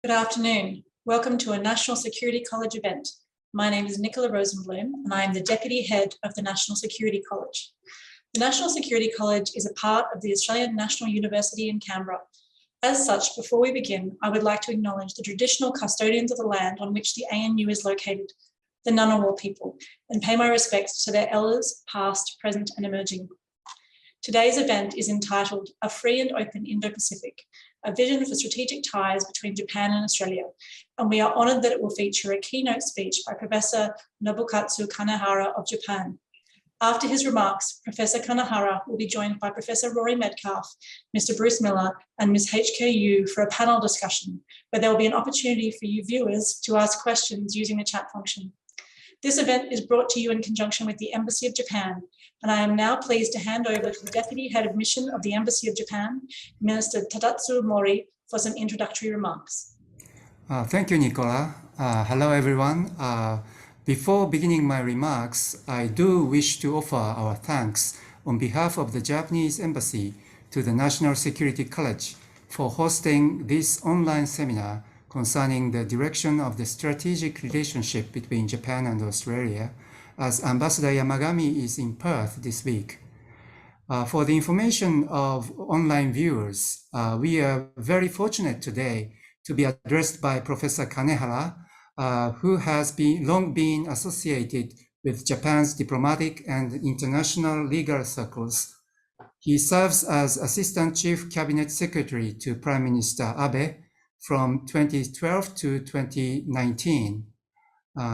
Good afternoon. Welcome to a National Security College event. My name is Nicola Rosenblum, and I am the Deputy Head of the National Security College. The National Security College is a part of the Australian National University in Canberra. As such, before we begin, I would like to acknowledge the traditional custodians of the land on which the ANU is located, the Ngunnawal people, and pay my respects to their elders, past, present, and emerging. Today's event is entitled A Free and Open Indo-Pacific, a vision for strategic ties between Japan and Australia, and we are honoured that it will feature a keynote speech by Professor Nobukatsu Kanehara of Japan. After his remarks, Professor Kanehara will be joined by Professor Rory Medcalf, Mr. Bruce Miller, and Ms. HKU for a panel discussion, where there will be an opportunity for you viewers to ask questions using the chat function. This event is brought to you in conjunction with the Embassy of Japan, and I am now pleased to hand over to the Deputy Head of Mission of the Embassy of Japan, Minister Tadatsu Mori, for some introductory remarks. Thank you, Nicola. Hello, everyone. Before beginning my remarks, I do wish to offer our thanks on behalf of the Japanese Embassy to the National Security College for hosting this online seminar concerning the direction of the strategic relationship between Japan and Australia, as Ambassador Yamagami is in Perth this week. For the information of online viewers, we are very fortunate today to be addressed by Professor Kanehara, who has long been associated with Japan's diplomatic and international legal circles. He serves as Assistant Chief Cabinet Secretary to Prime Minister Abe from 2012 to 2019.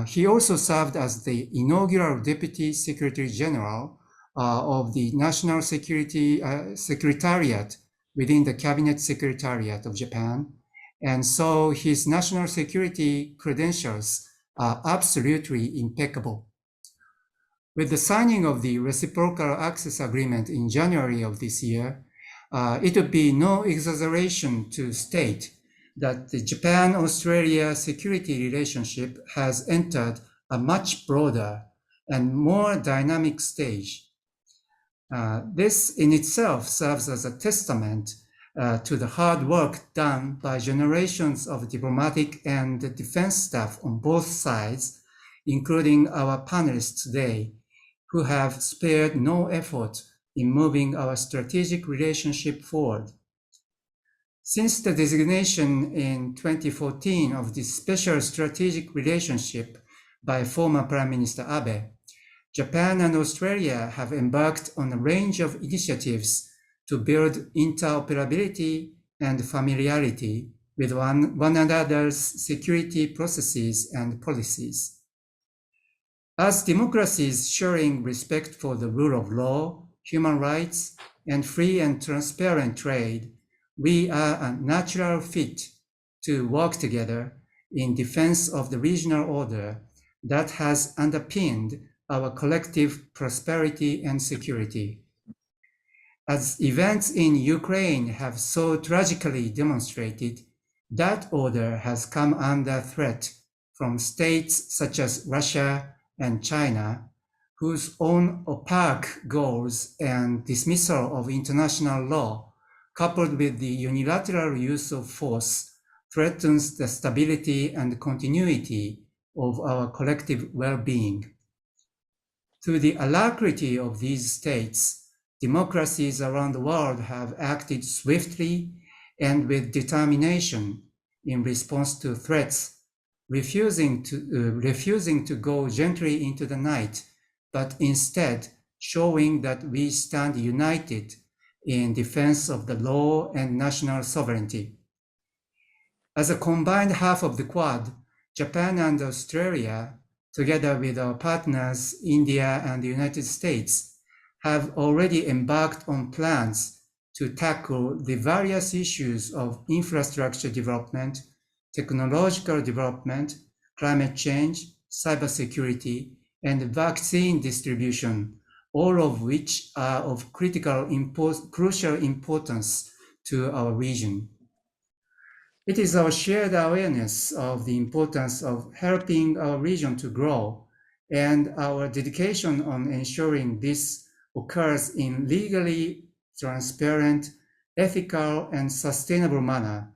He also served as the inaugural Deputy Secretary General of the National Security Secretariat within the Cabinet Secretariat of Japan. And so his national security credentials are absolutely impeccable. With the signing of the Reciprocal Access Agreement in January of this year, it would be no exaggeration to state that the Japan-Australia security relationship has entered a much broader and more dynamic stage. This in itself serves as a testament to the hard work done by generations of diplomatic and defense staff on both sides, including our panelists today, who have spared no effort in moving our strategic relationship forward. Since the designation in 2014 of this special strategic relationship by former Prime Minister Abe, Japan and Australia have embarked on a range of initiatives to build interoperability and familiarity with one another's security processes and policies. As democracies showing respect for the rule of law, human rights, and free and transparent trade, we are a natural fit to work together in defense of the regional order that has underpinned our collective prosperity and security. As events in Ukraine have so tragically demonstrated, that order has come under threat from states such as Russia and China, whose own opaque goals and dismissal of international law, coupled with the unilateral use of force, threatens the stability and continuity of our collective well-being. Through the alacrity of these states, democracies around the world have acted swiftly and with determination in response to threats, refusing to go gently into the night, but instead showing that we stand united in defense of the law and national sovereignty. As a combined half of the Quad, Japan and Australia, together with our partners, India and the United States, have already embarked on plans to tackle the various issues of infrastructure development, technological development, climate change, cybersecurity, and vaccine distribution, all of which are of crucial importance to our region. It is our shared awareness of the importance of helping our region to grow and our dedication on ensuring this occurs in legally transparent, ethical, and sustainable manner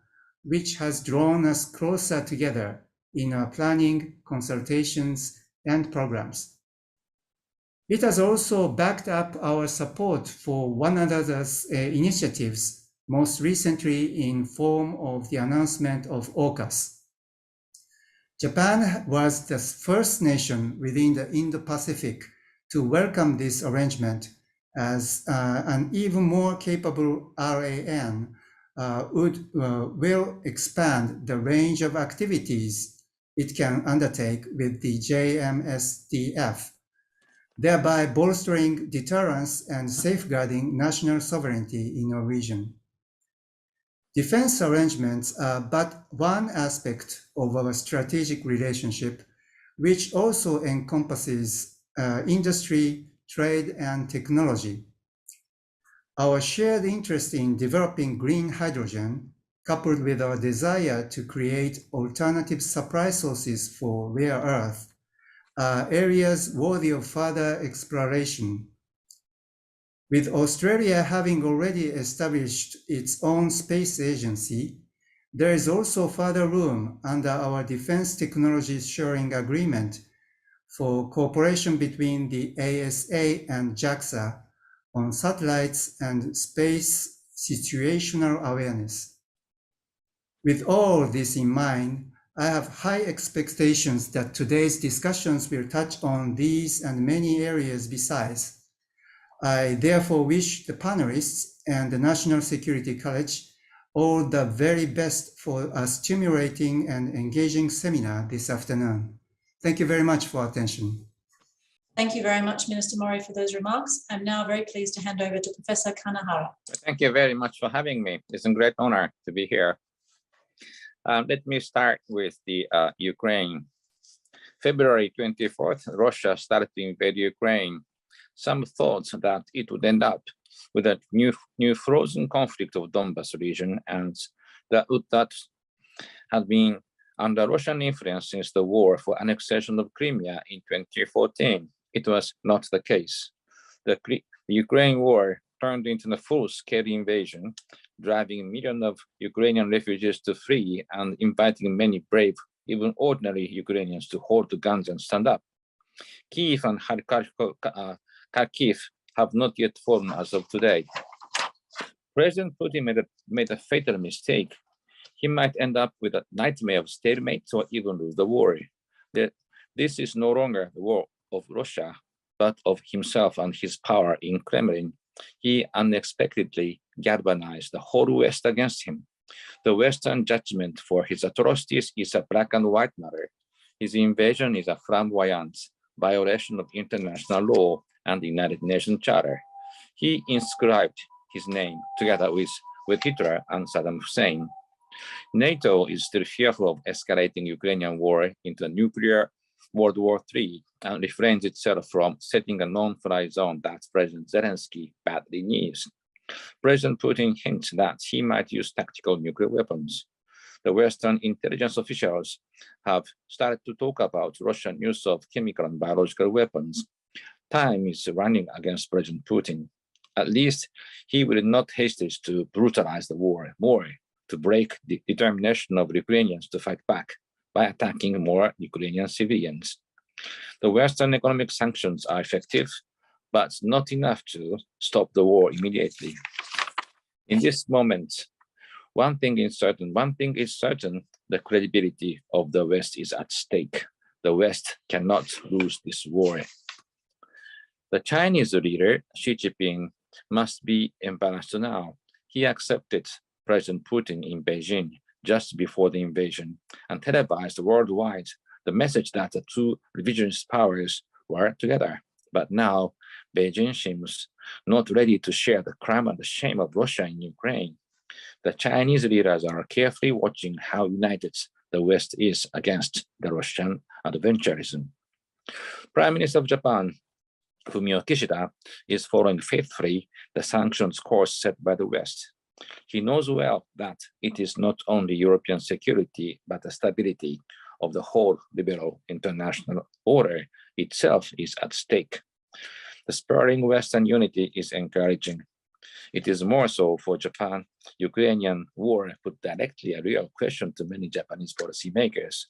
which has drawn us closer together in our planning, consultations, and programs. It has also backed up our support for one another's initiatives, most recently in form of the announcement of AUKUS. Japan was the first nation within the Indo-Pacific to welcome this arrangement, as an even more capable RAN will expand the range of activities it can undertake with the JMSDF, thereby bolstering deterrence and safeguarding national sovereignty in our region. Defense arrangements are but one aspect of our strategic relationship, which also encompasses industry, trade, and technology. Our shared interest in developing green hydrogen, coupled with our desire to create alternative supply sources for rare earth, are areas worthy of further exploration. With Australia having already established its own space agency, there is also further room under our defense technologies sharing agreement for cooperation between the ASA and JAXA on satellites and space situational awareness. With all this in mind, I have high expectations that today's discussions will touch on these and many areas besides. I therefore wish the panelists and the National Security College all the very best for a stimulating and engaging seminar this afternoon. Thank you very much for attention. Thank you very much, Minister Mori, for those remarks. I'm now very pleased to hand over to Professor Kanehara. Thank you very much for having me. It's a great honor to be here. Let me start with the Ukraine. February 24th, Russia started to invade Ukraine. Some thought that it would end up with a new frozen conflict of Donbas region, and that had been under Russian influence since the war for annexation of Crimea in 2014. It was not the case. The Ukraine war turned into a full-scale invasion, driving millions of Ukrainian refugees to flee and inviting many brave, even ordinary Ukrainians to hold the guns and stand up. Kyiv and Kharkiv have not yet fallen as of today. President Putin made a fatal mistake. He might end up with a nightmare of stalemate or even lose the war. This is no longer the war of Russia, but of himself and his power in Kremlin. He unexpectedly galvanized the whole West against him. The Western judgment for his atrocities is a black and white matter. His invasion is a flamboyant violation of international law and the United Nations Charter. He inscribed his name together with Hitler and Saddam Hussein. NATO is still fearful of escalating Ukrainian war into a nuclear World War III and refrains itself from setting a non-fly zone that President Zelensky badly needs. President Putin hints that he might use tactical nuclear weapons. The Western intelligence officials have started to talk about Russian use of chemical and biological weapons. Time is running against President Putin. At least he will not hesitate to brutalize the war more, to break the determination of Ukrainians to fight back by attacking more Ukrainian civilians. The Western economic sanctions are effective, but not enough to stop the war immediately. In this moment, one thing is certain, the credibility of the West is at stake. The West cannot lose this war. The Chinese leader, Xi Jinping, must be embarrassed now. He accepted President Putin in Beijing just before the invasion and televised worldwide the message that the two revisionist powers were together. But now, Beijing seems not ready to share the crime and the shame of Russia in Ukraine. The Chinese leaders are carefully watching how united the West is against the Russian adventurism. Prime Minister of Japan, Fumio Kishida, is following faithfully the sanctions course set by the West. He knows well that it is not only European security, but the stability of the whole liberal international order itself is at stake. The spurring Western unity is encouraging. It is more so for Japan. Ukrainian war put directly a real question to many Japanese policymakers.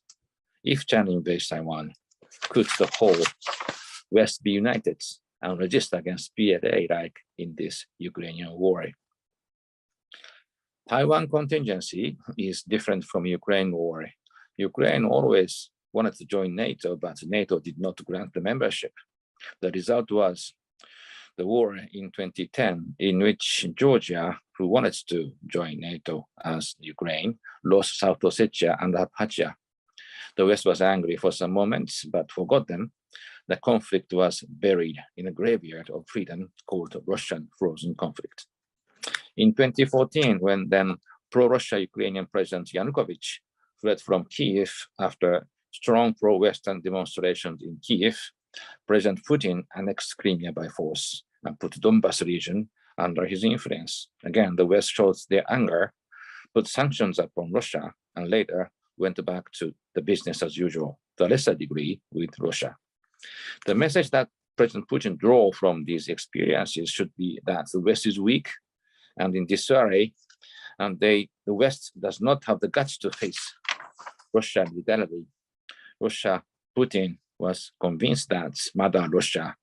If China invades Taiwan, could the whole West be united and resist against PLA like in this Ukrainian war? Taiwan contingency is different from Ukraine war. Ukraine always wanted to join NATO, but NATO did not grant the membership. The result was the war in 2010, in which Georgia, who wanted to join NATO as Ukraine, lost South Ossetia and Abkhazia. The West was angry for some moments, but forgot them. The conflict was buried in a graveyard of freedom called Russian frozen conflict. In 2014, when then pro-Russia Ukrainian President Yanukovych fled from Kiev after strong pro-Western demonstrations in Kiev, President Putin annexed Crimea by force and put Donbas region under his influence. Again, the West showed their anger, put sanctions upon Russia, and later went back to the business as usual, to a lesser degree with Russia. The message that President Putin drew from these experiences should be that the West is weak and in disarray, and the West does not have the guts to face Russia militarily. Putin was convinced that Mother Russia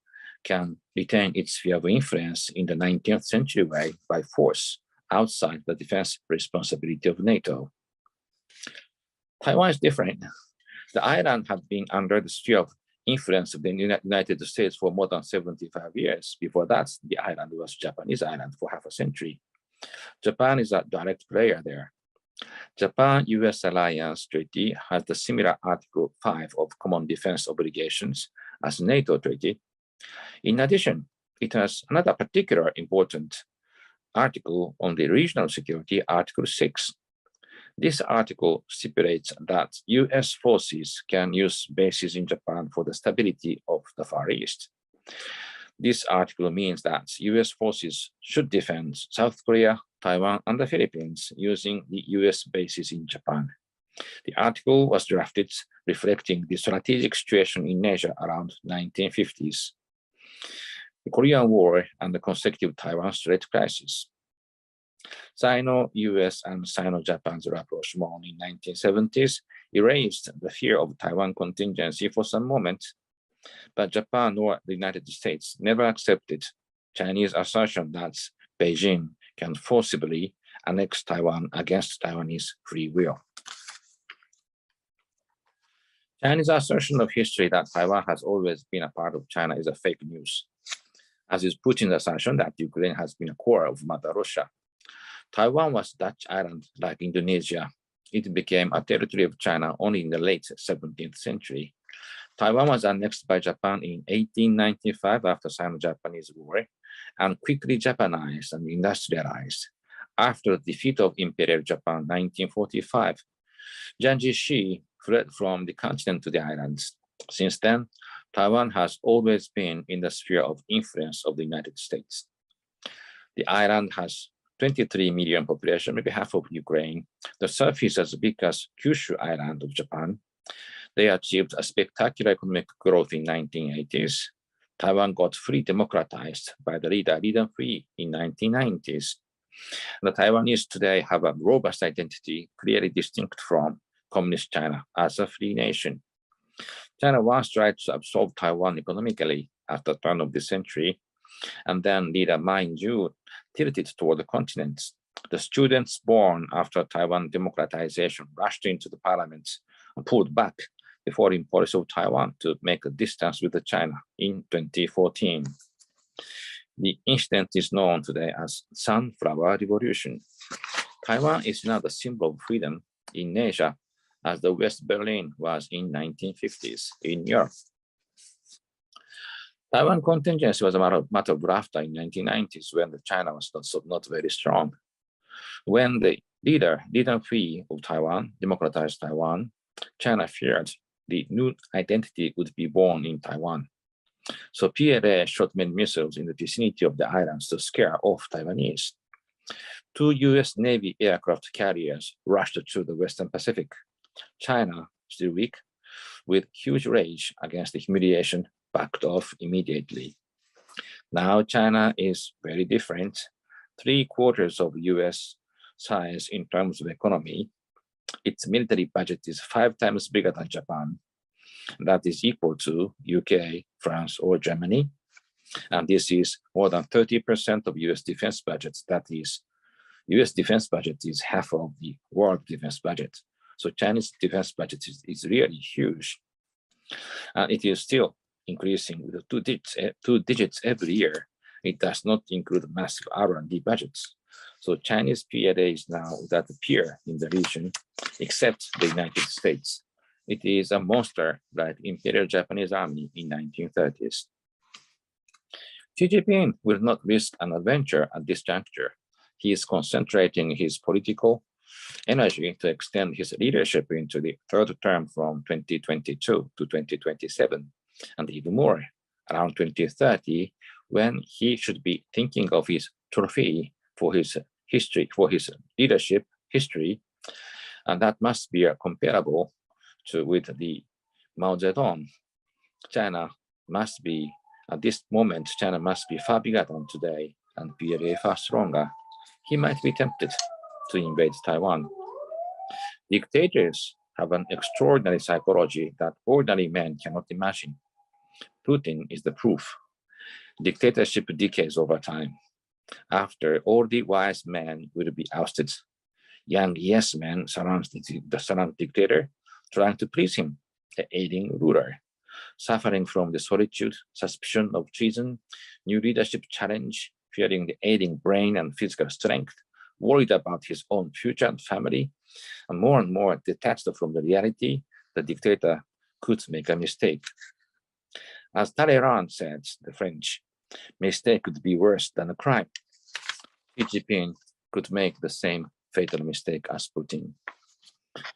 can retain its sphere of influence in the 19th century way by force outside the defense responsibility of NATO. Taiwan is different. The island had been under the sphere of influence of the United States for more than 75 years. Before that, the island was Japanese island for half a century. Japan is a direct player there. Japan-US Alliance Treaty has the similar Article 5 of Common Defense Obligations as NATO Treaty. In addition, it has another particular important article on the regional security, Article 6. This article stipulates that US forces can use bases in Japan for the stability of the Far East. This article means that US forces should defend South Korea, Taiwan, and the Philippines using the US bases in Japan. The article was drafted reflecting the strategic situation in Asia around 1950s, the Korean War, and the consecutive Taiwan Strait crisis. Sino-US and Sino-Japan's rapprochement in 1970s erased the fear of Taiwan contingency for some moment, but Japan or the United States never accepted Chinese assertion that Beijing can forcibly annex Taiwan against Taiwanese free will. Chinese assertion of history that Taiwan has always been a part of China is a fake news, as is Putin's assertion that Ukraine has been a core of Mother Russia. Taiwan was a Dutch island like Indonesia. It became a territory of China only in the late 17th century. Taiwan was annexed by Japan in 1895 after Sino-Japanese War and quickly Japanized and industrialized. After the defeat of Imperial Japan in 1945, Jiang Jiechi fled from the continent to the islands. Since then, Taiwan has always been in the sphere of influence of the United States. The island has 23 million population, maybe half of Ukraine. The surface is as big as Kyushu Island of Japan. They achieved a spectacular economic growth in 1980s. Taiwan got fully democratized by the leader Li Denghui in 1990s. The Taiwanese today have a robust identity, clearly distinct from communist China as a free nation. China once tried to absorb Taiwan economically at the turn of the century, and then leader Ma Ying-jeou tilted toward the continent. The students born after Taiwan democratization rushed into the parliament and pulled back the foreign policy of Taiwan to make a distance with China in 2014. The incident is known today as Sunflower Revolution. Taiwan is now the symbol of freedom in Asia, as the West Berlin was in 1950s in Europe. Taiwan contingency was a matter of laughter in 1990s when China was not very strong. When the leader, Li Denghui of Taiwan, democratized Taiwan, China feared the new identity would be born in Taiwan. So PLA shot many missiles in the vicinity of the islands to scare off Taiwanese. 2 US Navy aircraft carriers rushed through the Western Pacific. China, still weak, with huge rage against the humiliation, backed off immediately. Now China is very different. 3/4 of US size in terms of economy. Its military budget is 5 times bigger than Japan. That is equal to UK, France, or Germany. And this is more than 30% of US defense budgets. That is, US defense budget is half of the world defense budget. So Chinese defense budget is really huge. And it is still increasing with 2 digits every year. It does not include massive R&D budgets. So Chinese PLA is now without a peer in the region, except the United States. It is a monster like Imperial Japanese Army in 1930s. Xi Jinping will not risk an adventure at this juncture. He is concentrating his political energy to extend his leadership into the third term from 2022 to 2027, and even more around 2030, when he should be thinking of his trophy for his history, for his leadership history, and that must be comparable with the Mao Zedong. China must be, at this moment, China must be far bigger than today and PLA far stronger. He might be tempted to invade Taiwan. Dictators have an extraordinary psychology that ordinary men cannot imagine. Putin is the proof. Dictatorship decays over time. After all the wise men will be ousted, young yes men surround the dictator, trying to please him, the aiding ruler. Suffering from the solitude, suspicion of treason, new leadership challenge, fearing the aiding brain and physical strength, worried about his own future and family, and more detached from the reality, the dictator could make a mistake. As Talleyrand said, the French, mistake could be worse than a crime. Xi Jinping could make the same fatal mistake as Putin.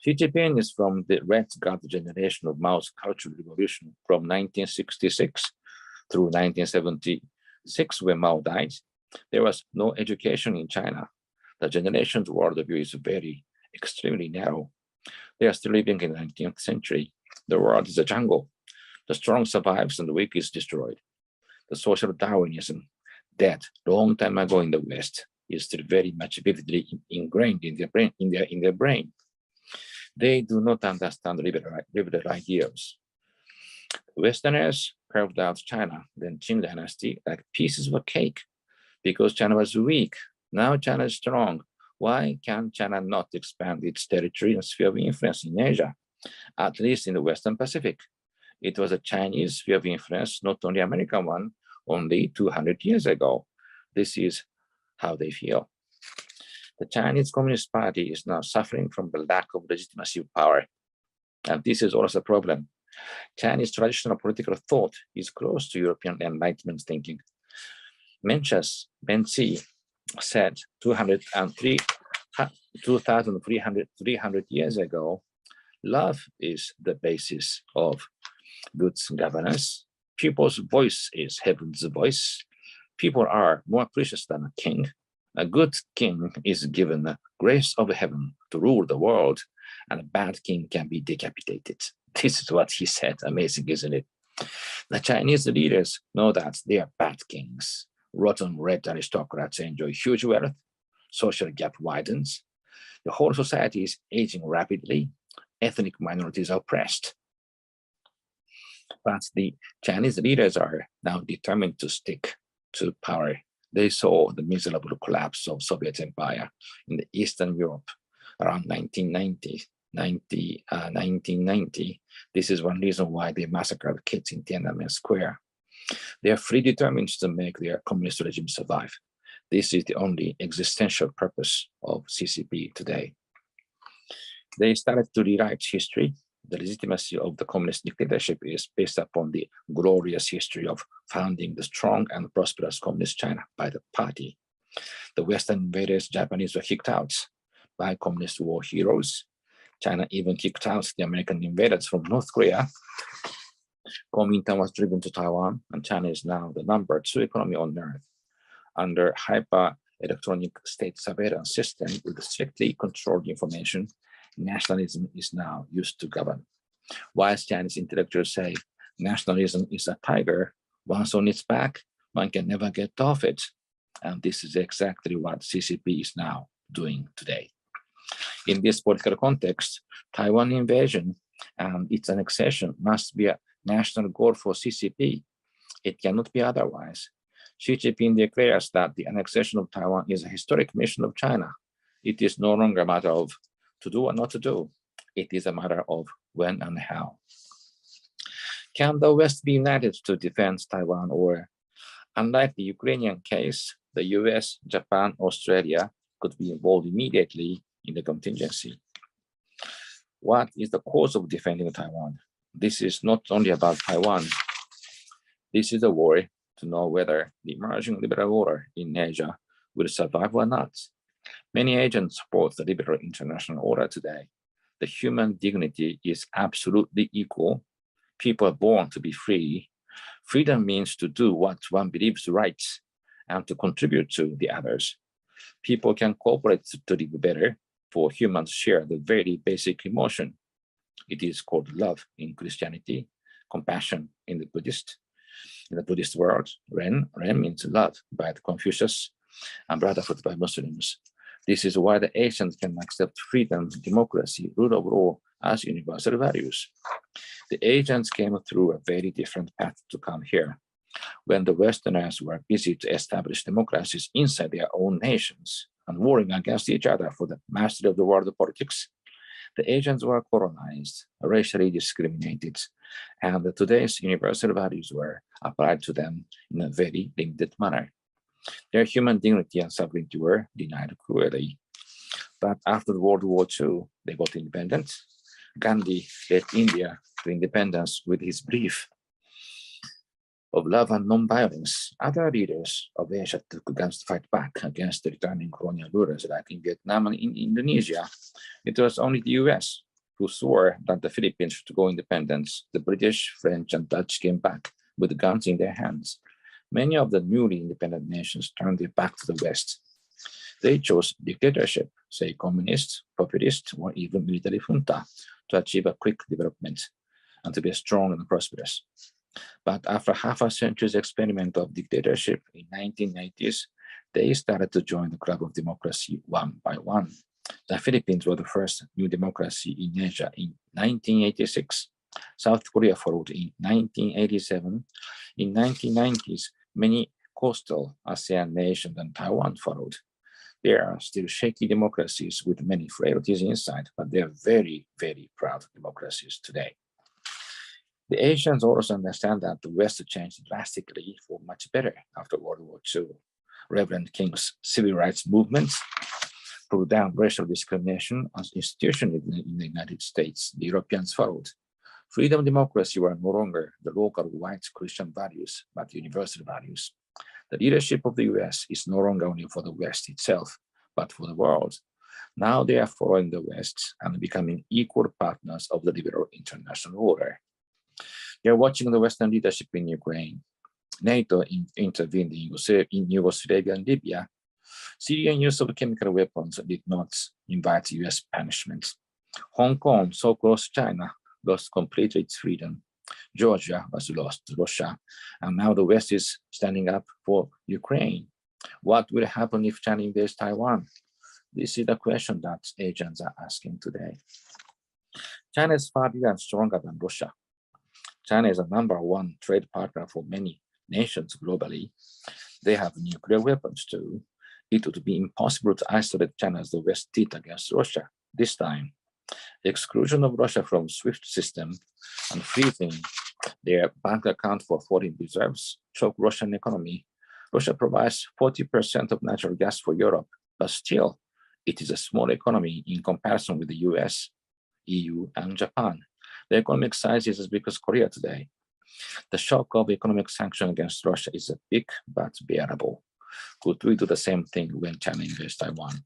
Xi Jinping is from the Red Guard generation of Mao's Cultural Revolution from 1966 through 1976, when Mao died. There was no education in China. The generation's worldview is extremely narrow. They are still living in the 19th century. The world is a jungle. The strong survives and the weak is destroyed. The social Darwinism, dead long time ago in the West, is still very much vividly ingrained in their brain. They do not understand liberal ideals. Westerners carved out China, then Qing dynasty, like pieces of a cake, because China was weak. Now China is strong. Why can China not expand its territory and sphere of influence in Asia, at least in the Western Pacific? It was a Chinese sphere of influence, not only American one, only 200 years ago. This is how they feel. The Chinese Communist Party is now suffering from the lack of legitimacy of power. And this is also a problem. Chinese traditional political thought is close to European Enlightenment thinking. Menzi said 2,300 years ago, love is the basis of good governance. People's voice is heaven's voice. People are more precious than a king. A good king is given the grace of heaven to rule the world, and a bad king can be decapitated. This is what he said. Amazing, isn't it? The Chinese leaders know that they are bad kings. Rotten red aristocrats enjoy huge wealth. Social gap widens. The whole society is aging rapidly. Ethnic minorities are oppressed. But the Chinese leaders are now determined to stick to power. They saw the miserable collapse of Soviet Empire in the Eastern Europe around 1990. This is one reason why they massacred kids in Tiananmen Square. They are fully determined to make their communist regime survive. This is the only existential purpose of CCP today. They started to rewrite history. The legitimacy of the communist dictatorship is based upon the glorious history of founding the strong and prosperous communist China by the party. The Western invaders, Japanese, were kicked out by communist war heroes. China even kicked out the American invaders from North Korea. Kuomintang was driven to Taiwan, and China is now the #2 economy on earth. Under hyper-electronic state surveillance system with strictly controlled information, nationalism is now used to govern. While Chinese intellectuals say nationalism is a tiger, once on its back, one can never get off it. And this is exactly what CCP is now doing today. In this political context, Taiwan invasion and its annexation must be a national goal for CCP. It cannot be otherwise. Xi Jinping declares that the annexation of Taiwan is a historic mission of China. It is no longer a matter of to do or not to do. It is a matter of when and how. Can the West be united to defend Taiwan, or, unlike the Ukrainian case, the US, Japan, Australia could be involved immediately in the contingency? What is the cause of defending Taiwan? This is not only about Taiwan. This is a war to know whether the emerging liberal order in Asia will survive or not. Many agents support the liberal international order today. The human dignity is absolutely equal. People are born to be free. Freedom means to do what one believes right and to contribute to the others. People can cooperate to live better, for humans share the very basic emotion. It is called love in Christianity, compassion in the Buddhist world. Ren means love by Confucius, and brotherhood by Muslims. This is why the Asians can accept freedom, democracy, rule of law as universal values. The Asians came through a very different path to come here. When the Westerners were busy to establish democracies inside their own nations and warring against each other for the mastery of the world politics, the Asians were colonized, racially discriminated, and today's universal values were applied to them in a very limited manner. Their human dignity and sovereignty were denied cruelly. But after World War II, they got independent. Gandhi led India to independence with his brief of love and non-violence. Other leaders of Asia took guns to fight back against the returning colonial rulers, like in Vietnam and in Indonesia. It was only the US who swore that the Philippines should go independent. The British, French, and Dutch came back with guns in their hands. Many of the newly independent nations turned their back to the West. They chose dictatorship, say communist, populist, or even military junta, to achieve a quick development and to be strong and prosperous. But after half a century's experiment of dictatorship in 1980s, they started to join the club of democracy one by one. The Philippines were the first new democracy in Asia in 1986. South Korea followed in 1987. In 1990s, many coastal ASEAN nations and Taiwan followed. They are still shaky democracies with many frailties inside, but they are very, very proud democracies today. The Asians also understand that the West changed drastically for much better after World War II. Reverend King's civil rights movement put down racial discrimination as institution in the United States. The Europeans followed. Freedom and democracy were no longer the local white Christian values, but universal values. The leadership of the US is no longer only for the West itself, but for the world. Now they are following the West and becoming equal partners of the liberal international order. They are watching the Western leadership in Ukraine. NATO intervened in Yugoslavia and Libya. Syrian use of chemical weapons did not invite US punishment. Hong Kong, so close to China, lost completely its freedom. Georgia was lost to Russia, and now the West is standing up for Ukraine. What will happen if China invades Taiwan? This is the question that Asians are asking today. China is far bigger and stronger than Russia. China is a #1 trade partner for many nations globally. They have nuclear weapons too. It would be impossible to isolate China as the West did against Russia this time. The exclusion of Russia from SWIFT system and freezing their bank account for foreign reserves choke Russian economy. Russia provides 40% of natural gas for Europe, but still, it is a small economy in comparison with the US, EU, and Japan. The economic size is as big as Korea today. The shock of economic sanction against Russia is big but bearable. Could we do the same thing when China invades Taiwan?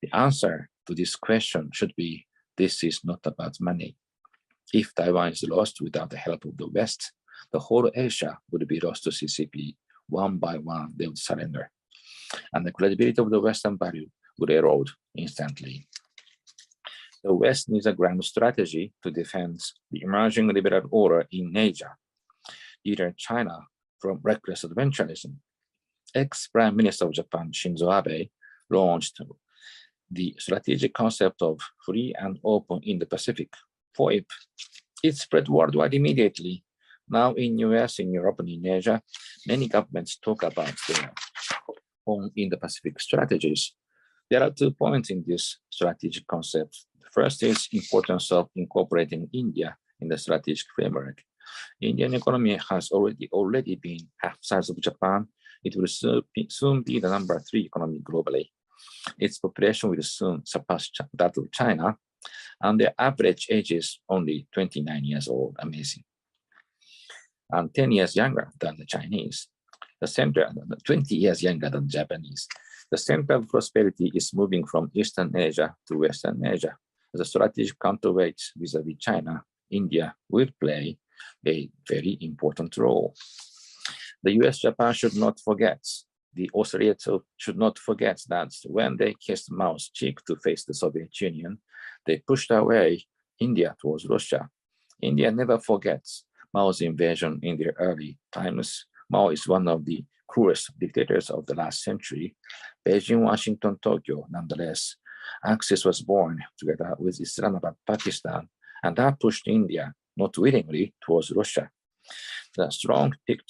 The answer to this question should be, this is not about money. If Taiwan is lost without the help of the West, the whole Asia would be lost to CCP. One by one, they would surrender. And the credibility of the Western value would erode instantly. The West needs a grand strategy to defend the emerging liberal order in Asia. Either China from reckless adventurism, ex-Prime Minister of Japan, Shinzo Abe, launched the strategic concept of free and open Indo-Pacific, FOIP. It spread worldwide immediately. Now in US, in Europe, and in Asia, many governments talk about their own Indo-Pacific strategies. There are 2 points in this strategic concept. The first is importance of incorporating India in the strategic framework. Indian economy has already been half the size of Japan. It will soon be the number 3 economy globally. Its population will soon surpass that of China, and the average age is only 29 years old, amazing. And 10 years younger than the Chinese. The center, 20 years younger than Japanese. The center of prosperity is moving from Eastern Asia to Western Asia. As a strategic counterweight vis-a-vis China, India will play a very important role. The US-Japan should not forget, the Australia should not forget that when they kissed Mao's cheek to face the Soviet Union, they pushed away India towards Russia. India never forgets Mao's invasion in the early times. Mao is one of the cruelest dictators of the last century. Beijing, Washington, Tokyo, nonetheless. Axis was born together with Islamabad, Pakistan, and that pushed India, not willingly, towards Russia. The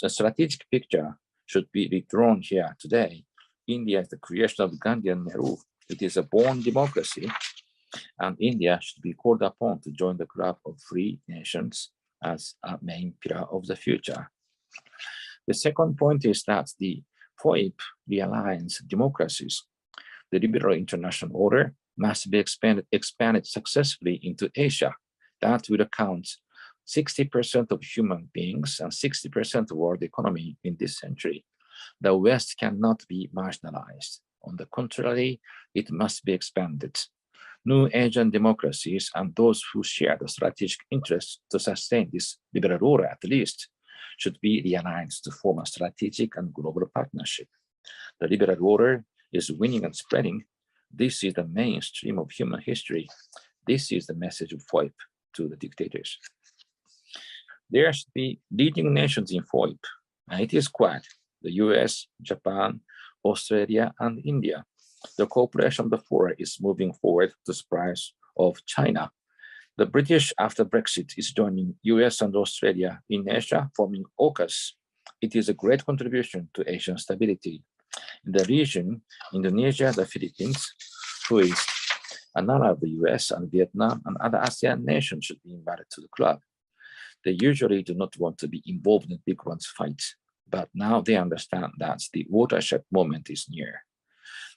strategic picture should be redrawn here today. India is the creation of Gandhi and Nehru. It is a born democracy, and India should be called upon to join the club of free nations as a main pillar of the future. The second point is that the FOIP realigns democracies. The liberal international order must be expanded successfully into Asia. That will account 60% of human beings and 60% of world economy in this century. The West cannot be marginalized. On the contrary, it must be expanded. New Asian democracies and those who share the strategic interest to sustain this liberal order at least should be realigned to form a strategic and global partnership. The liberal order is winning and spreading. This is the mainstream of human history. This is the message of FOIP to the dictators. There should be leading nations in FOIP, and it is quite the US, Japan, Australia, and India. The cooperation of the four is moving forward to the surprise of China. The British, after Brexit, is joining US and Australia in Asia, forming AUKUS. It is a great contribution to Asian stability. In the region, Indonesia, the Philippines, who is an ally of the US, and Vietnam and other ASEAN nations should be invited to the club. They usually do not want to be involved in big one's fight, but now they understand that the watershed moment is near.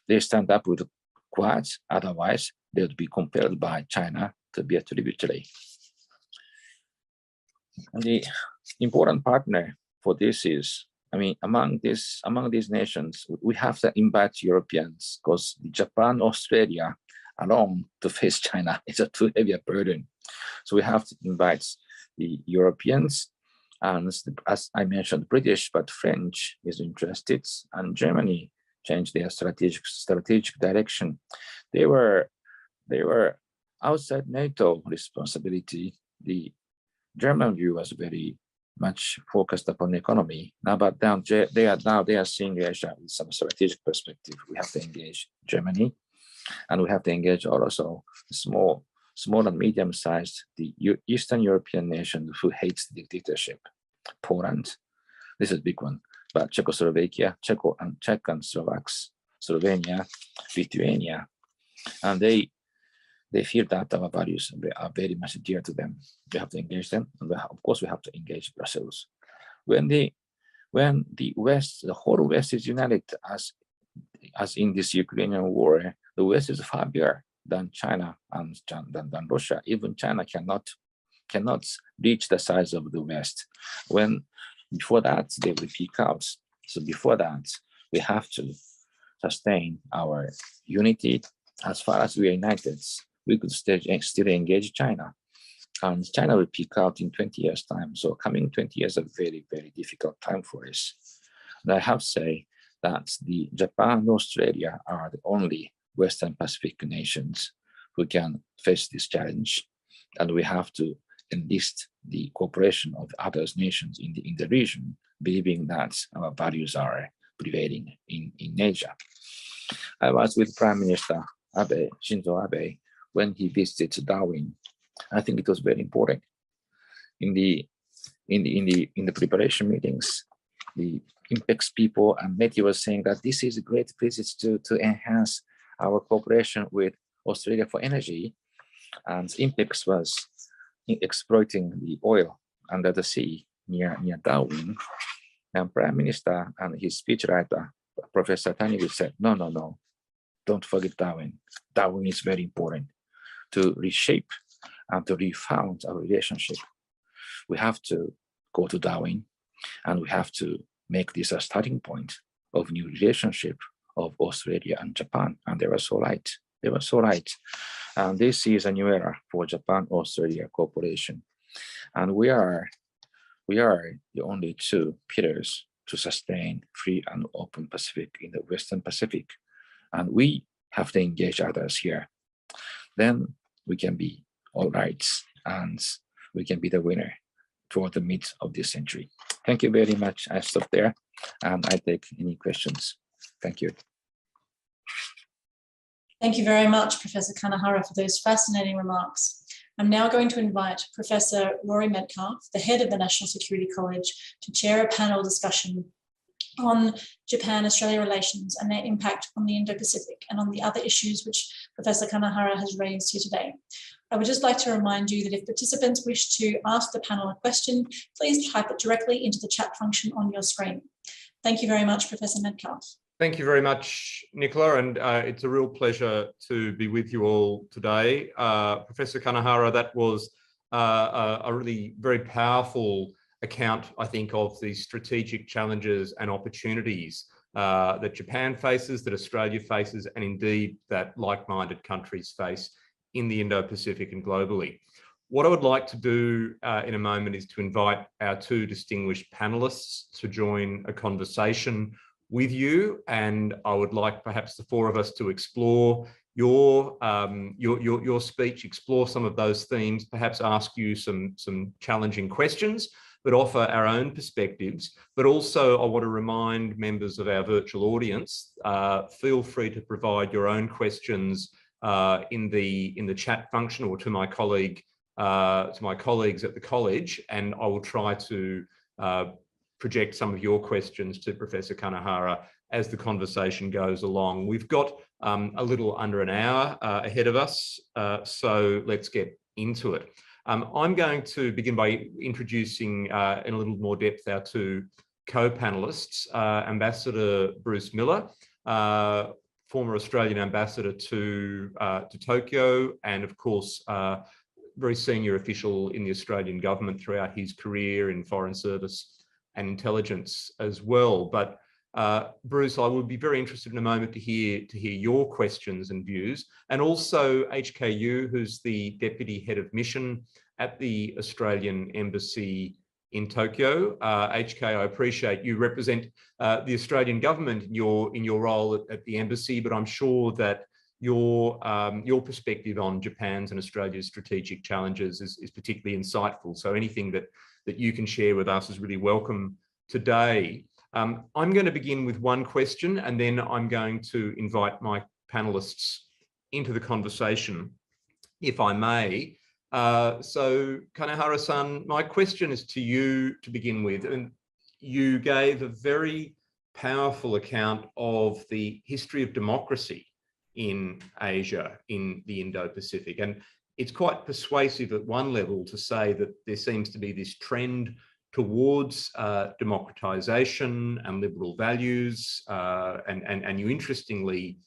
They stand up with the Quads, otherwise they would be compelled by China to be a tributary. And the important partner for this is, among these nations, we have to invite Europeans, because Japan, Australia alone to face China is a too heavy a burden. So we have to invite the Europeans, and as I mentioned, British, but French is interested, and Germany changed their strategic direction. They were outside NATO responsibility. The German view was very much focused upon economy. Now, but down they are seeing Asia with some strategic perspective. We have to engage Germany, and we have to engage also small and medium-sized the Eastern European nations who hates the dictatorship. Poland, this is a big one, but Czechoslovakia, Czech and Slovaks, Slovenia, Lithuania, and they feel that our values are very much dear to them. We have to engage them, and of course we have to engage Brussels. When the West, the whole West is united as in this Ukrainian war, the West is far bigger than China and than Russia. Even China cannot reach the size of the West. Before that, they will peak out. So before that, we have to sustain our unity. As far as we are united, we could still engage China. And China will peak out in 20 years' time. So coming 20 years is a very, very difficult time for us. And I have to say that the Japan and Australia are the only Western Pacific nations who can face this challenge. And we have to enlist the cooperation of other nations in the region, believing that our values are prevailing in Asia. I was with Prime Minister Abe, Shinzo Abe, when he visited Darwin. I think it was very important. In the preparation meetings, the INPEX people and METI were saying that this is a great visit to enhance our cooperation with Australia for energy. And INPEX was exploiting the oil under the sea near Darwin. And Prime Minister and his speechwriter, Professor Taniguchi, said, no, don't forget Darwin. Darwin is very important to reshape and to refound our relationship. We have to go to Darwin, and we have to make this a starting point of new relationship of Australia and Japan. And they were so right. They were so right. And this is a new era for Japan-Australia cooperation. And we are the only two pillars to sustain free and open Pacific in the Western Pacific. And we have to engage others here. Then we can be all right, and we can be the winner toward the mid of this century. Thank you very much. I stop there, and I take any questions. Thank you. Thank you very much, Professor Kanehara, for those fascinating remarks. I'm now going to invite Professor Rory Metcalfe, the head of the National Security College, to chair a panel discussion on Japan-Australia relations and their impact on the Indo-Pacific and on the other issues which Professor Kanehara has raised here today. I would just like to remind you that if participants wish to ask the panel a question, please type it directly into the chat function on your screen. Thank you very much, Professor Metcalfe. Thank you very much, Nicola, and it's a real pleasure to be with you all today. Professor Kanehara, that was a really very powerful account, I think, of the strategic challenges and opportunities that Japan faces, that Australia faces, and indeed that like-minded countries face in the Indo-Pacific and globally. What I would like to do in a moment is to invite our two distinguished panelists to join a conversation with you, and I would like perhaps the four of us to explore your speech, explore some of those themes, perhaps ask you some challenging questions, but offer our own perspectives. But also I want to remind members of our virtual audience, feel free to provide your own questions in the chat function or to my colleagues at the college, and I will try to project some of your questions to Professor Kanehara as the conversation goes along. We've got a little under an hour ahead of us, so let's get into it. I'm going to begin by introducing in a little more depth our two co-panelists, Ambassador Bruce Miller, former Australian ambassador to Tokyo, and of course, very senior official in the Australian government throughout his career in foreign service and intelligence as well. But Bruce, I would be very interested in a moment to hear your questions and views, and also HKU, who's the Deputy Head of Mission at the Australian Embassy in Tokyo. HK, I appreciate you represent the Australian government in your role at the embassy, but I'm sure that your perspective on Japan's and Australia's strategic challenges is particularly insightful. So anything that you can share with us is really welcome today. I'm going to begin with one question, and then I'm going to invite my panelists into the conversation, if I may. So Kanehara-san, my question is to you to begin with. And you gave a very powerful account of the history of democracy in Asia, in the Indo-Pacific. And it's quite persuasive at one level to say that there seems to be this trend towards democratization and liberal values. And you interestingly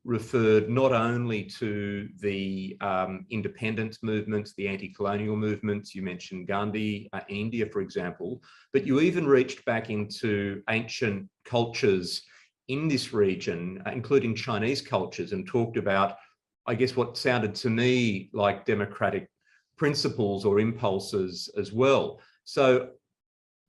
referred not only to the independence movements, the anti-colonial movements, you mentioned Gandhi in India, for example, but you even reached back into ancient cultures in this region, including Chinese cultures, and talked about, I guess, what sounded to me like democratic principles or impulses as well. So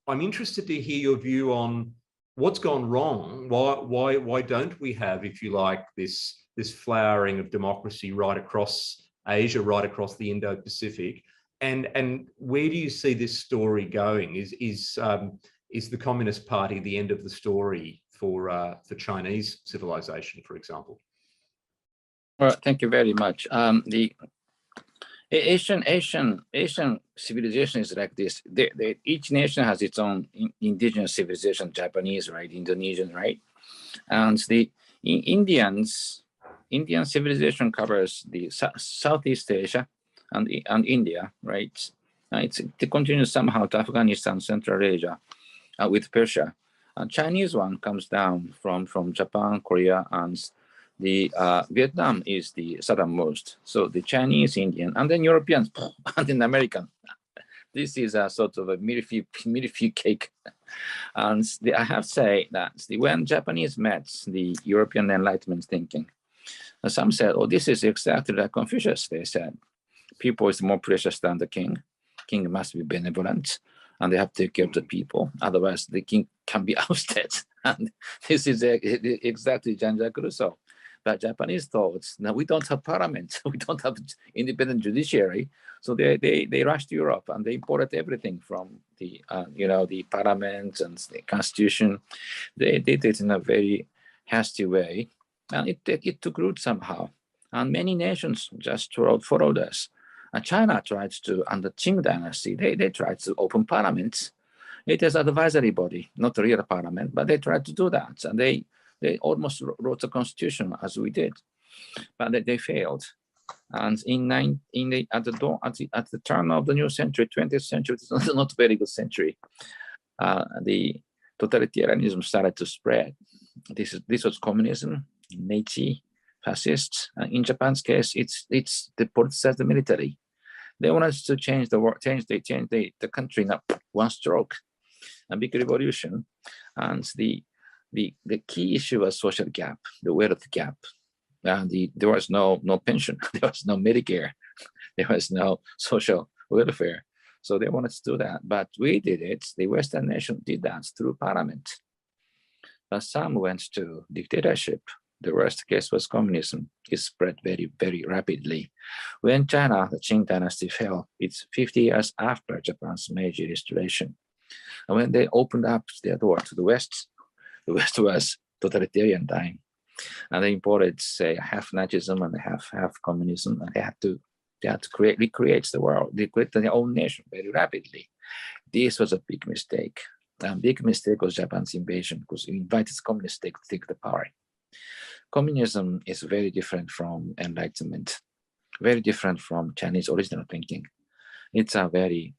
I'm interested to hear your view on what's gone wrong. Why don't we have, if you like, this flowering of democracy right across Asia, right across the Indo-Pacific, and where do you see this story going? Is the Communist Party the end of the story for Chinese civilization, for example? Well, thank you very much. The Asian civilization is like this. Each nation has its own indigenous civilization. Japanese, right? Indonesian, right? And the Indian civilization covers the Southeast Asia and India, right? It continues somehow to Afghanistan, Central Asia, with Persia. Chinese one comes down from Japan, Korea, and the Vietnam is the southernmost. So the Chinese, Indian, and then Europeans, and then American. This is a sort of a millefeuille cake. And I have to say that when Japanese met the European Enlightenment thinking, some said, oh, this is exactly like Confucius. They said, people is more precious than the king. King must be benevolent, and they have to take care of the people. Otherwise, the king can be ousted. And this is exactly Jean-Jacques Rousseau. But Japanese thought, no, we don't have parliament. We don't have independent judiciary. So they rushed to Europe and they imported everything from the the parliament and the constitution. They did it in a very hasty way, and it took root somehow. And many nations just followed us. And China tried to, under Qing dynasty, they tried to open parliaments. It is an advisory body, not a real parliament, but they tried to do that, and they almost wrote a constitution as we did, but they failed. And at the turn of the new century, 20th century, it's not a very good century. The totalitarianism started to spread. This was communism, Nazi, fascists. In Japan's case, it's the politicized the military. They wanted to change the world, change the country in one stroke, a big revolution. And the key issue was social gap, the wealth gap. There was no pension, there was no Medicare, there was no social welfare. So they wanted to do that, but we did it. The Western nation did that through parliament. But some went to dictatorship. The worst case was communism. It spread very, very rapidly. When China, the Qing dynasty fell, it's 50 years after Japan's Meiji Restoration. And when they opened up their door to the West was totalitarian time. And they imported, say, half Nazism and half communism, and they had to recreate the world. They created their own nation very rapidly. This was a big mistake. And big mistake was Japan's invasion, because it invited communists to take the power. Communism is very different from Enlightenment, very different from Chinese original thinking. It's a very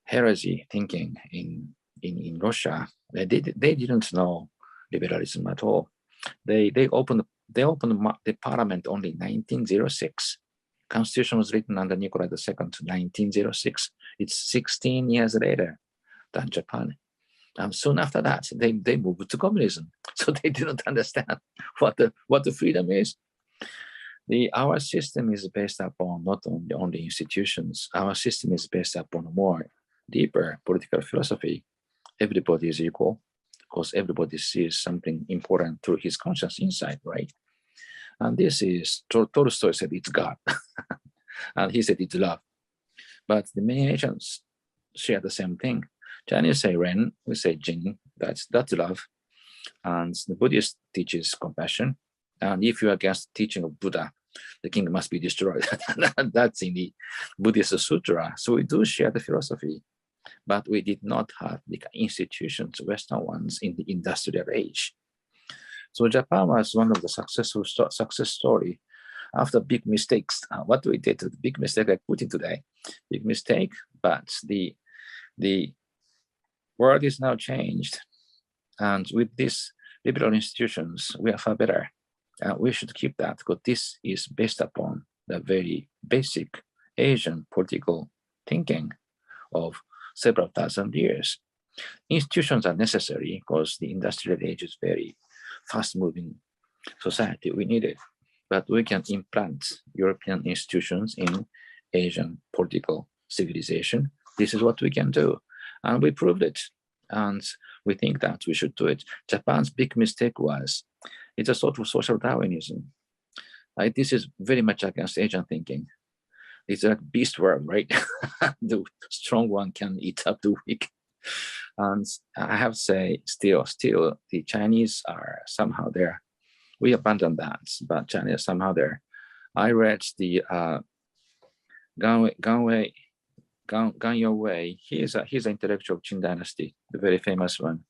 heresy thinking in Russia. They didn't know liberalism at all. They opened the parliament only in 1906. Constitution was written under Nikolai II in 1906. It's 16 years later than Japan. And soon after that, they moved to communism. So they didn't understand what the freedom is. Our system is based upon not only institutions. Our system is based upon a more deeper political philosophy. Everybody is equal, because everybody sees something important through his conscious insight, right? And this is, Tolstoy said it's God, and he said it's love. But the many nations share the same thing. Chinese say Ren, we say Jing, that's love. And the Buddhist teaches compassion. And if you're against the teaching of Buddha, the king must be destroyed. That's in the Buddhist sutra. So we do share the philosophy, but we did not have the institutions, Western ones, in the industrial age. So Japan was one of the success story after big mistakes. What we did, the big mistake I put in today, big mistake, but the world is now changed. And with these liberal institutions, we are far better. We should keep that, because this is based upon the very basic Asian political thinking of several thousand years. Institutions are necessary because the industrial age is very fast-moving society. We need it, but we can implant European institutions in Asian political civilization. This is what we can do, and we proved it. And we think that we should do it. Japan's big mistake was, it's a sort of social Darwinism. This is very much against Asian thinking. It's a beast world, right? The strong one can eat up the weak. And I have to say, still, the Chinese are somehow there. We abandoned that, but China is somehow there. I read the Gan Youwei. He's an intellectual of Qing Dynasty, the very famous one.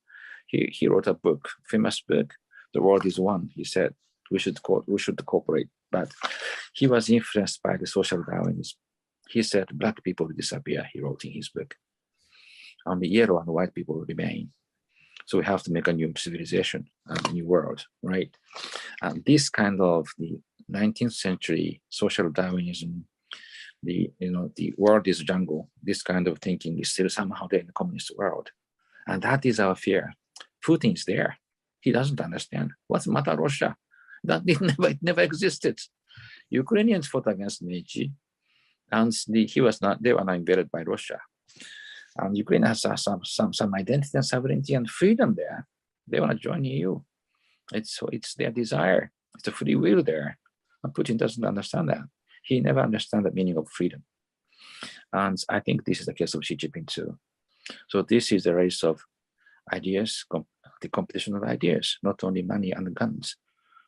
He wrote a book, famous book, "The World is One." He said we should cooperate, but he was influenced by the social Darwinism. He said black people will disappear. He wrote in his book. Only yellow and white people will remain. So we have to make a new civilization, a new world, right? And this kind of the 19th century social Darwinism, the world is jungle, this kind of thinking is still somehow there in the communist world. And that is our fear. Putin is there. He doesn't understand. What's the matter, Russia? It never existed. Ukrainians fought against Meiji, and they were not invaded by Russia. And Ukraine has some identity and sovereignty and freedom there. They want to join EU. It's their desire. It's a free will there. And Putin doesn't understand that. He never understands the meaning of freedom. And I think this is the case of Xi Jinping too. So this is a race of ideas, the competition of ideas, not only money and guns.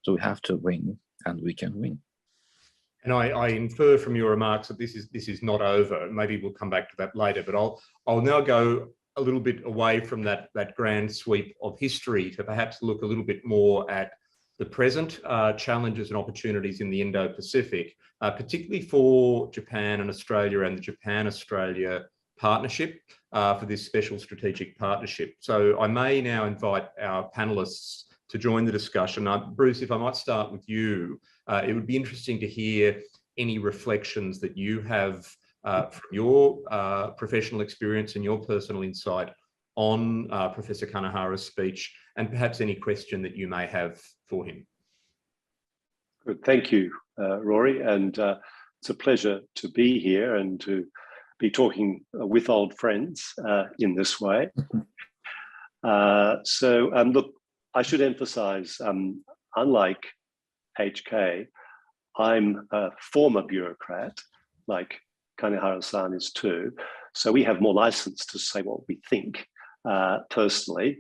So we have to win, and we can win. And I infer from your remarks that this is not over. Maybe we'll come back to that later, but I'll now go a little bit away from that grand sweep of history to perhaps look a little bit more at the present challenges and opportunities in the Indo-Pacific, particularly for Japan and Australia and the Japan-Australia partnership for this special strategic partnership. So I may now invite our panelists to join the discussion. Bruce, if I might start with you, it would be interesting to hear any reflections that you have from your professional experience and your personal insight on Professor Kanehara's speech, and perhaps any question that you may have for him. Good, thank you, Rory, and it's a pleasure to be here and to be talking with old friends in this way. Look, I should emphasize, unlike HK, I'm a former bureaucrat, like Kanehara-san is too. So we have more license to say what we think personally,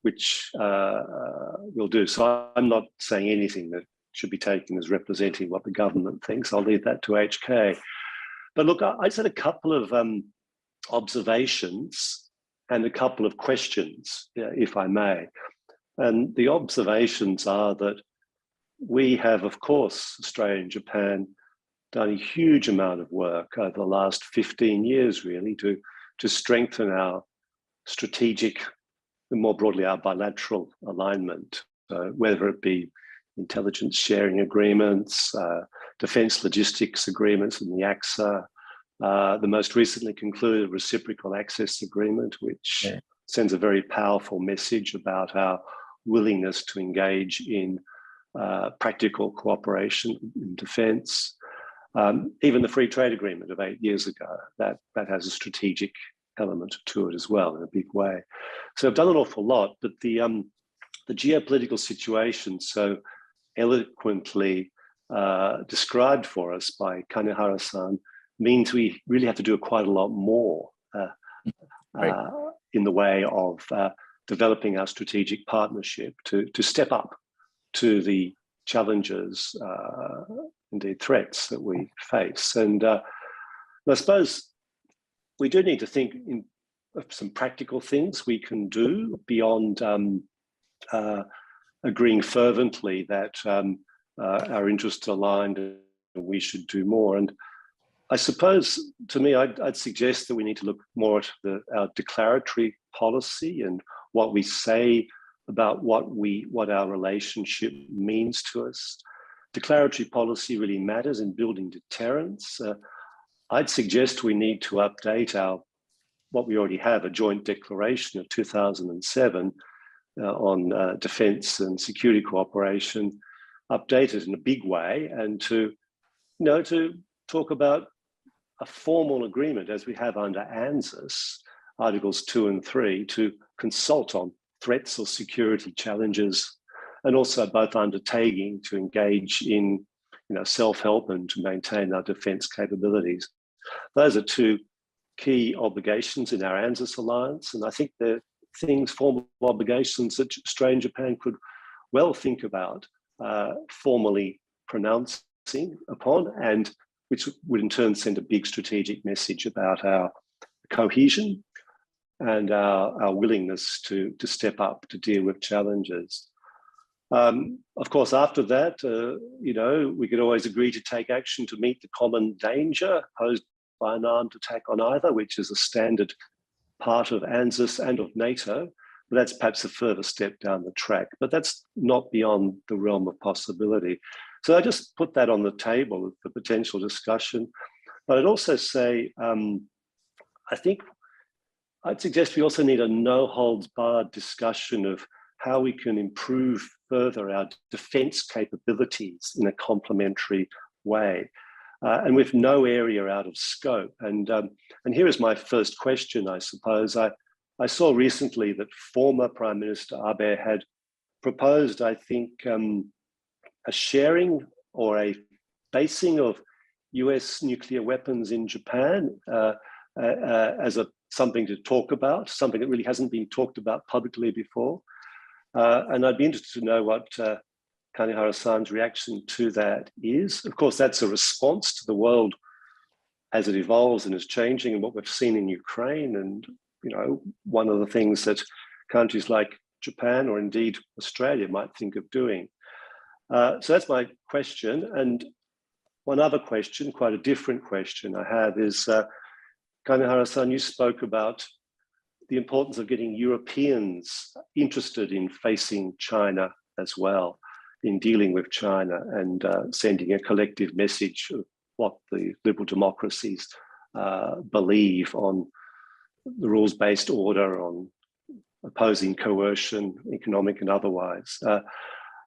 which we'll do. So I'm not saying anything that should be taken as representing what the government thinks. I'll leave that to HK. But look, I just had a couple of observations and a couple of questions, if I may. And the observations are that we have, of course, Australia and Japan, done a huge amount of work over the last 15 years, really, to strengthen our strategic, and more broadly, our bilateral alignment, whether it be intelligence sharing agreements, defence logistics agreements in the AXA, the most recently concluded reciprocal access agreement, which sends a very powerful message about our willingness to engage in practical cooperation in defence. Even the free trade agreement of 8 years ago, that has a strategic element to it as well in a big way. So I've done an awful lot, but the geopolitical situation so eloquently described for us by Kanehara-san means we really have to do quite a lot more in the way of developing our strategic partnership to step up to the challenges, indeed threats that we face. And I suppose we do need to think of some practical things we can do beyond agreeing fervently that our interests are aligned and we should do more. And I suppose, to me, I'd suggest that we need to look more at our declaratory policy and what we say about what our relationship means to us. Declaratory policy really matters in building deterrence. I'd suggest we need to update what we already have, a joint declaration of 2007 on defence and security cooperation, update it in a big way, and to talk about a formal agreement as we have under ANZUS, Articles 2 and 3, to consult on threats or security challenges, and also both undertaking to engage in self-help and to maintain our defence capabilities. Those are two key obligations in our ANZUS alliance, and I think they're things, formal obligations that Australia and Japan could well think about formally pronouncing upon, and which would in turn send a big strategic message about our cohesion and our willingness to step up to deal with challenges. Of course, after that, we could always agree to take action to meet the common danger posed by an armed attack on either, which is a standard part of ANZUS and of NATO. But that's perhaps a further step down the track, but that's not beyond the realm of possibility. So I just put that on the table for potential discussion. But I'd also say, I'd suggest we also need a no-holds-barred discussion of how we can improve further our defence capabilities in a complementary way, and with no area out of scope. And here is my first question, I suppose. I saw recently that former Prime Minister Abe had proposed, I think, a sharing or a basing of US nuclear weapons in Japan as something to talk about, something that really hasn't been talked about publicly before. And I'd be interested to know what Kanehara-san's reaction to that is. Of course, that's a response to the world as it evolves and is changing, and what we've seen in Ukraine. And one of the things that countries like Japan or indeed Australia might think of doing. So that's my question. And one other question, quite a different question I have is, Kanehara-san, you spoke about the importance of getting Europeans interested in facing China as well, in dealing with China and sending a collective message of what the liberal democracies believe on the rules-based order, on opposing coercion, economic and otherwise.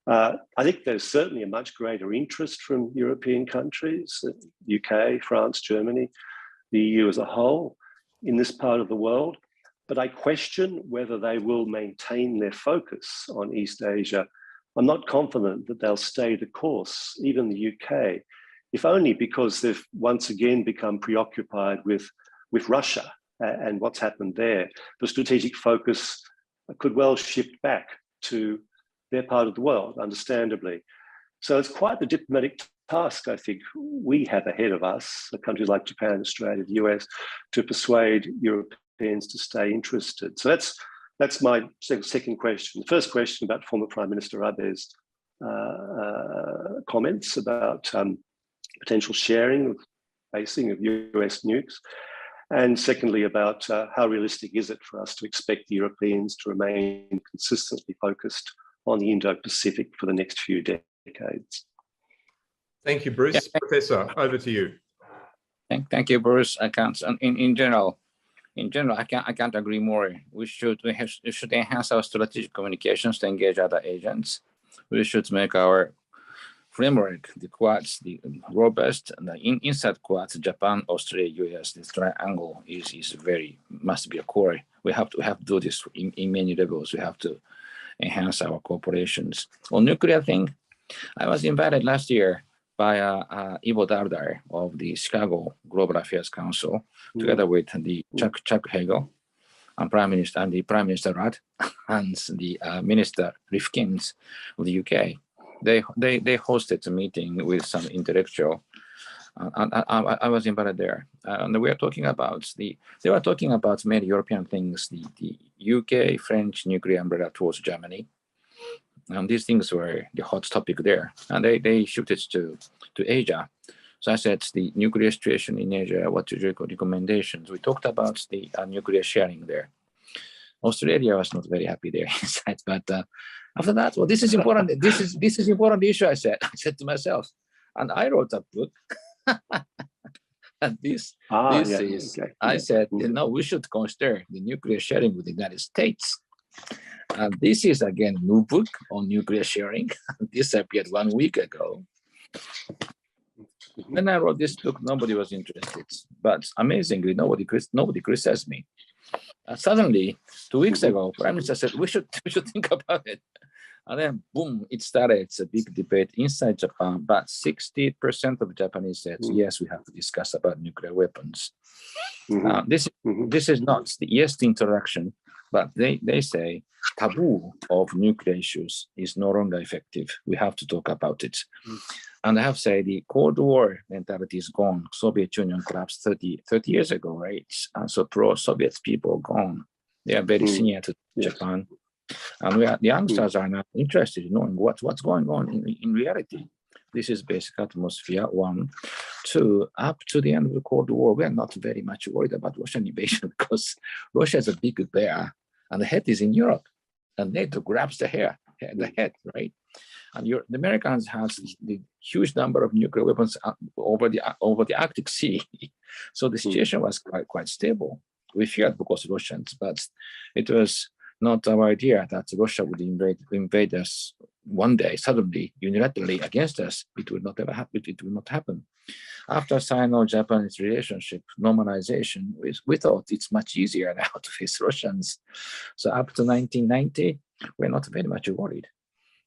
I think there's certainly a much greater interest from European countries, UK, France, Germany, the EU as a whole, in this part of the world. But I question whether they will maintain their focus on East Asia. I'm not confident that they'll stay the course, even the UK, if only because they've once again become preoccupied with Russia and what's happened there. The strategic focus could well shift back to their part of the world, understandably. So it's quite the diplomatic task, I think, we have ahead of us, countries like Japan, Australia, the US, to persuade Europeans to stay interested. So that's my second question. The first question about former Prime Minister Abe's comments about potential sharing, basing of US nukes. And secondly, about how realistic is it for us to expect the Europeans to remain consistently focused on the Indo-Pacific for the next few decades? Thank you, Bruce. Yeah. Professor, over to you. Thank you, Bruce. I can't. In general, I can't agree more. We should enhance our strategic communications to engage other agents. We should make our framework, the Quads, the robust, and inside Quads, Japan, Australia, US. This triangle must be a core. We have to do this in many levels. We have to enhance our cooperations. On nuclear thing, I was invited last year by Ivo Dardar of the Chicago Global Affairs Council, together with the Chuck Hagel, and Prime Minister Rudd, and the Minister Rifkins of the UK. They hosted a meeting with some intellectual, and I was invited there. And they were talking about many European things, the UK, French nuclear umbrella towards Germany. And these things were the hot topic there. And they shifted to Asia. So I said, the nuclear situation in Asia, what are your recommendations? We talked about the nuclear sharing there. Australia was not very happy there inside, but after that, well, this is important. This is important issue, I said to myself. And I wrote a book. And I said, we should consider the nuclear sharing with the United States. And this is again new book on nuclear sharing. This appeared 1 week ago. When I wrote this book, nobody was interested. But amazingly, nobody criticized me. Suddenly, 2 weeks ago, Prime Minister said we should think about it. And then boom, it started. It's a big debate inside Japan, but 60% of Japanese said, yes, we have to discuss about nuclear weapons. This is not the introduction, but they say taboo of nuclear issues is no longer effective. We have to talk about it. And I have to say the Cold War mentality is gone. Soviet Union collapsed 30 years ago, right? And so pro-Soviet people gone. They are very senior to Japan. And the youngsters are not interested in knowing what's going on in reality. This is basic atmosphere, 1. 2, up to the end of the Cold War, we are not very much worried about Russian invasion because Russia is a big bear and the head is in Europe. And NATO grabs the head, right? And the Americans have the huge number of nuclear weapons over the Arctic Sea. So the situation was quite stable. We feared because Russians, but it was not our idea that Russia would invade us one day, suddenly, unilaterally against us. It would not ever happen. It will not happen. After Sino-Japanese relationship normalization, we thought it's much easier now to face Russians. So up to 1990, we're not very much worried.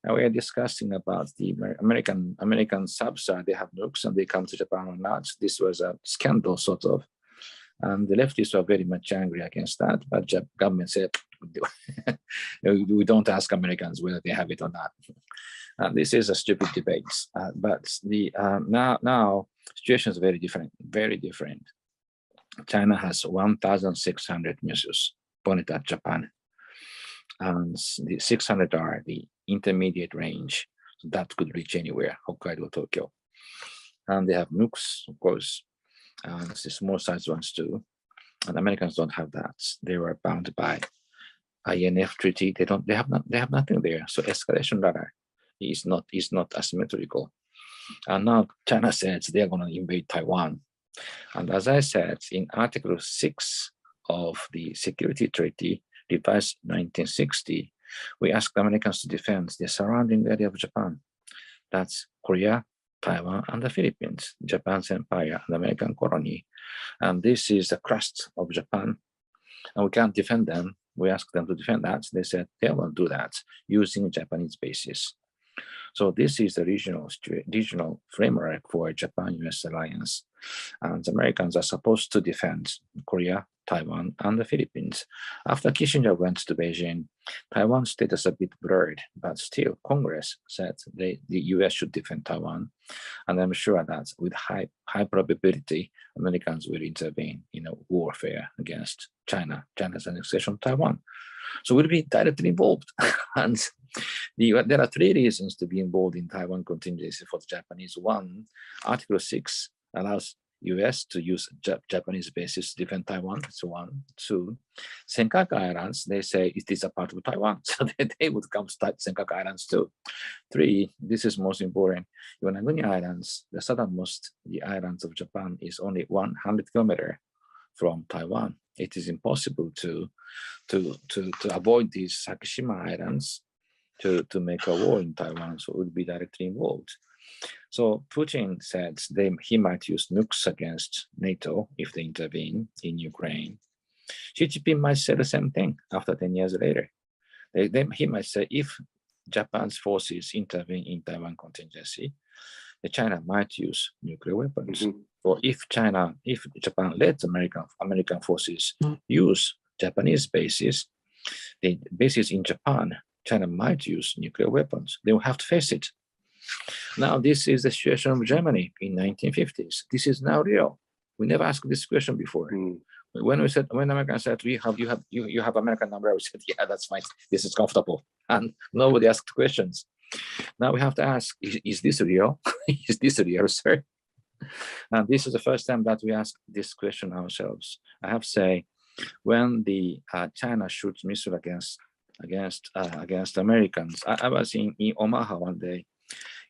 Now we are discussing about the American subs. They have nukes and they come to Japan or not. This was a scandal, sort of. And the leftists were very much angry against that, but the government said, we don't ask Americans whether they have it or not. This is a stupid debate, but now situation is very different. China has 1,600 missiles pointed at Japan, and the 600 are the intermediate range, so that could reach anywhere, Hokkaido, Tokyo. And they have nukes, of course, and the small size ones too. And Americans don't have that. They were bound by INF treaty. They have nothing there. So escalation ladder is not asymmetrical. And now China says they're going to invade Taiwan. And as I said, in Article 6 of the Security Treaty, revised 1960, we asked Americans to defend the surrounding area of Japan. That's Korea, Taiwan, and the Philippines, Japan's empire and American colony. And this is the crust of Japan. And we can't defend them. We asked them to defend that. They said they will do that using Japanese bases. So this is the regional framework for Japan-US alliance. And the Americans are supposed to defend Korea, Taiwan, and the Philippines. After Kissinger went to Beijing, Taiwan's status a bit blurred, but still Congress said the US should defend Taiwan. And I'm sure that with high probability, Americans will intervene in a warfare against China's annexation of Taiwan. So we'll be directly involved. And there are 3 reasons to be involved in Taiwan contingency for the Japanese. 1, Article 6 allows US to use Japanese bases to defend Taiwan. That's 1. 2, Senkaku Islands, they say it is a part of Taiwan, so they would come to Senkaku Islands too. 3, this is most important, Yonaguni Islands, the southernmost the islands of Japan, is only 100 kilometers from Taiwan. It is impossible to avoid these Sakishima Islands to make a war in Taiwan, so it would be directly involved. So Putin said he might use nukes against NATO if they intervene in Ukraine. Xi Jinping might say the same thing after 10 years later. He might say if Japan's forces intervene in Taiwan contingency, China might use nuclear weapons. Or if Japan lets American forces use Japanese bases, the bases in Japan, China might use nuclear weapons. They will have to face it. Now, this is the situation of Germany in 1950s. This is now real. We never asked this question before. When Americans said you have American number, we said, yeah, that's fine. This is comfortable, and nobody asked questions. Now we have to ask: Is this real? Is this real, sir? And this is the first time that we ask this question ourselves. I have to say, when the China shoots missile against Americans, I was in Omaha one day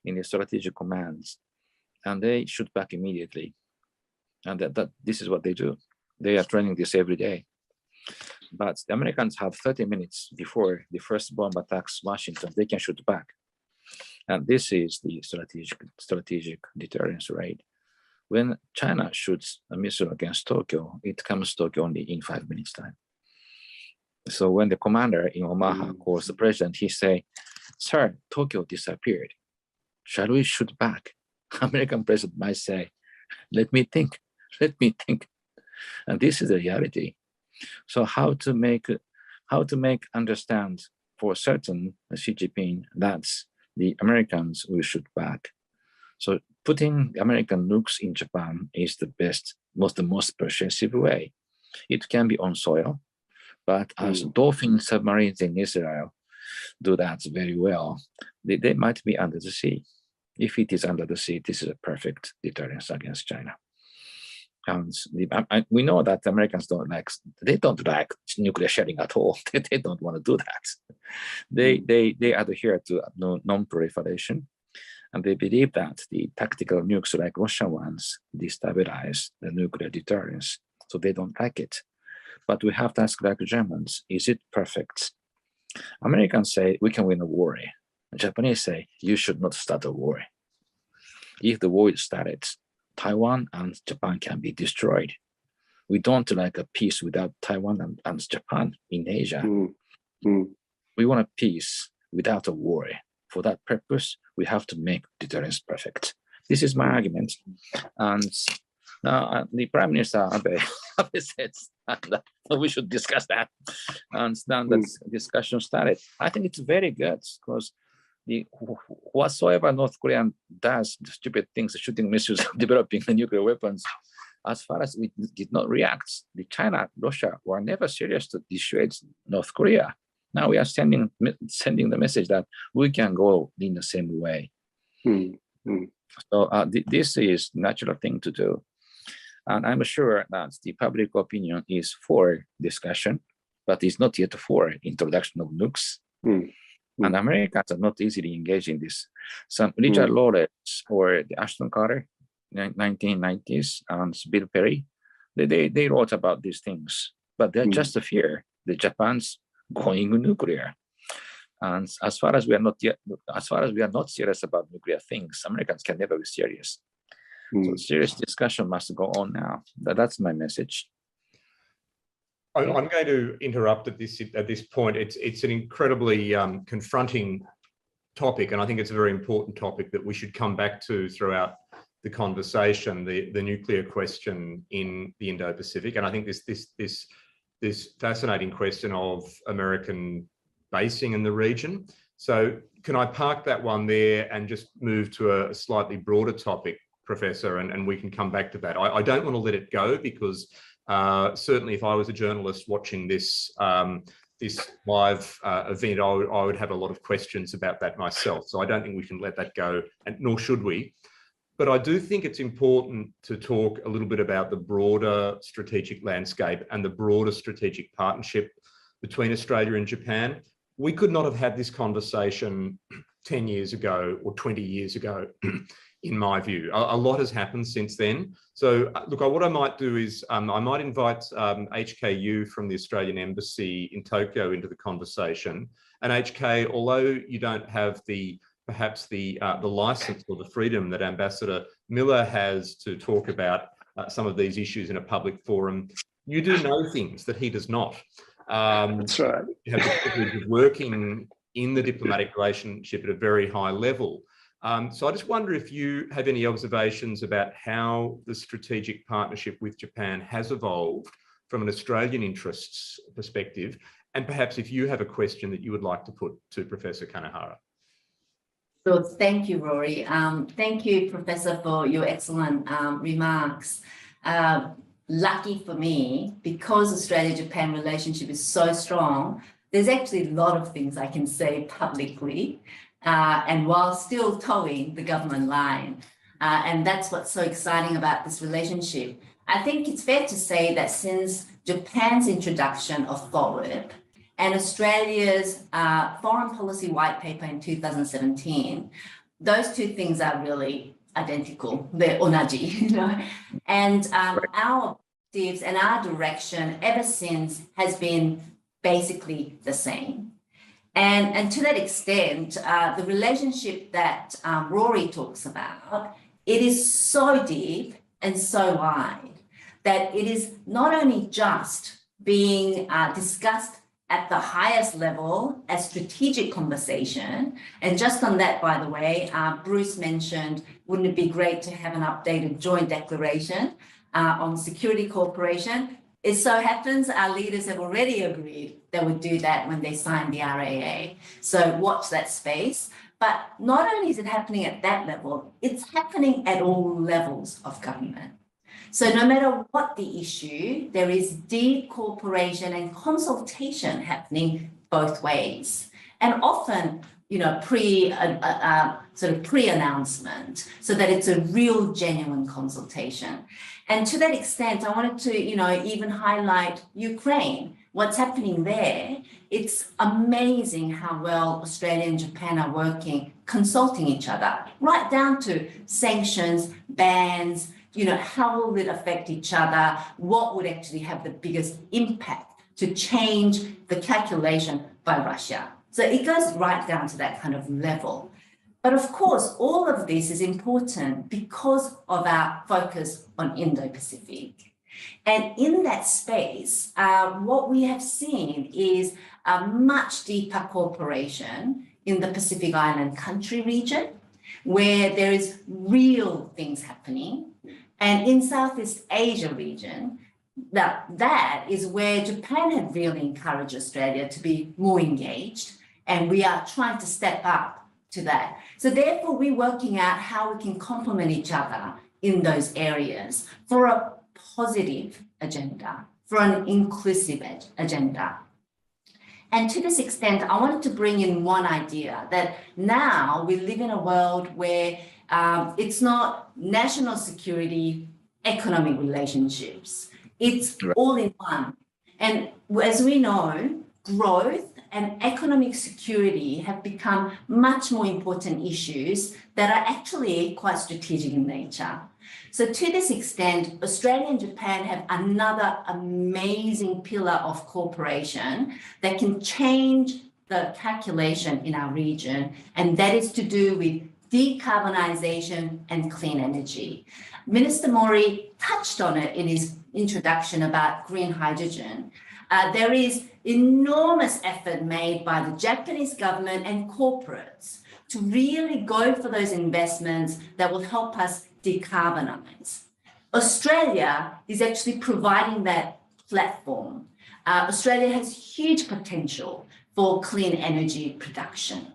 in the strategic commands, and they shoot back immediately. And this is what they do. They are training this every day. But the Americans have 30 minutes before the first bomb attacks Washington. They can shoot back. And this is the strategic deterrence, right? When China shoots a missile against Tokyo, it comes to Tokyo only in 5 minutes time. So when the commander in Omaha calls the president, he say, sir, Tokyo disappeared. Shall we shoot back? American president might say, let me think. And this is the reality. So how to make understand for certain Xi Jinping that the Americans will shoot back. So putting American nukes in Japan is the most persuasive way. It can be on soil, but as Dolphin submarines in Israel do that very well, they might be under the sea. If it is under the sea, this is a perfect deterrence against China. And we know that Americans don't like nuclear sharing at all. They don't want to do that. They adhere to non-proliferation, and they believe that the tactical nukes like Russian ones destabilize the nuclear deterrence, so they don't like it. But we have to ask, like Germans, is it perfect? Americans say we can win a war. Japanese say you should not start a war. If the war is started, Taiwan and Japan can be destroyed. We don't like a peace without Taiwan and Japan in Asia. We want a peace without a war. For that purpose, we have to make deterrence perfect. This is my argument. And now the Prime Minister Abe said that we should discuss that. And then the discussion started. I think it's very good because whatsoever North Korea does, the stupid things, shooting missiles, developing nuclear weapons, as far as we did not react, China, Russia were never serious to dissuade North Korea. Now we are sending the message that we can go in the same way. So this is natural thing to do. And I'm sure that the public opinion is for discussion, but it's not yet for introduction of nukes. And Americans are not easily engaged in this. Some Richard Lawrence or the Ashton Carter, 1990s, and Bill Perry, they wrote about these things, but they're just a fear that Japan's going nuclear. And as far as we are not serious about nuclear things, Americans can never be serious. So serious discussion must go on now. That's my message. I'm going to interrupt at this point. It's an incredibly confronting topic, and I think it's a very important topic that we should come back to throughout the conversation. The nuclear question in the Indo-Pacific, and I think this fascinating question of American basing in the region. So, can I park that one there and just move to a slightly broader topic, Professor, and we can come back to that. I don't want to let it go because certainly if I was a journalist watching this live event, I would have a lot of questions about that myself. So I don't think we can let that go, and nor should we. But I do think it's important to talk a little bit about the broader strategic landscape and the broader strategic partnership between Australia and Japan. We could not have had this conversation 10 years ago or 20 years ago, in my view. A lot has happened since then. So look, what I might do is I might invite HKU from the Australian Embassy in Tokyo into the conversation. And HK, although you don't have perhaps the license or the freedom that Ambassador Miller has to talk about some of these issues in a public forum, you do know things that he does not. That's right. You have the privilege of working in the diplomatic relationship at a very high level. So I just wonder if you have any observations about how the strategic partnership with Japan has evolved from an Australian interests perspective, and perhaps if you have a question that you would like to put to Professor Kanehara. So thank you, Rory. Thank you, Professor, for your excellent remarks. Lucky for me, because Australia-Japan relationship is so strong, there's actually a lot of things I can say publicly, and while still towing the government line. And that's what's so exciting about this relationship. I think it's fair to say that since Japan's introduction of FORWARD and Australia's foreign policy white paper in 2017, those two things are really identical. They're onaji, you know. And our objectives and our direction ever since has been basically the same. And to that extent, the relationship that Rory talks about, it is so deep and so wide that it is not only just being discussed at the highest level a strategic conversation. And just on that, by the way, Bruce mentioned, wouldn't it be great to have an updated joint declaration on security cooperation? It so happens our leaders have already agreed they would do that when they signed the RAA. So watch that space. But not only is it happening at that level, it's happening at all levels of government. So no matter what the issue, there is deep cooperation and consultation happening both ways. And often, you know, pre-announcement, so that it's a real genuine consultation. And to that extent, I wanted to, you know, even highlight Ukraine. What's happening there, it's amazing how well Australia and Japan are working, consulting each other, right down to sanctions, bans, you know, how will it affect each other? What would actually have the biggest impact to change the calculation by Russia? So it goes right down to that kind of level. But of course, all of this is important because of our focus on Indo-Pacific. And in that space, what we have seen is a much deeper cooperation in the Pacific Island country region, where there is real things happening. And in Southeast Asia region, that is where Japan had really encouraged Australia to be more engaged. And we are trying to step up to that. So therefore, we're working out how we can complement each other in those areas for a positive agenda, for an inclusive agenda. And to this extent, I wanted to bring in one idea that now we live in a world where it's not national security, economic relationships. It's all in one. And as we know, growth and economic security have become much more important issues that are actually quite strategic in nature. So to this extent, Australia and Japan have another amazing pillar of cooperation that can change the calculation in our region, and that is to do with decarbonisation and clean energy. Minister Mori touched on it in his introduction about green hydrogen. There is enormous effort made by the Japanese government and corporates to really go for those investments that will help us decarbonise. Australia is actually providing that platform. Australia has huge potential for clean energy production.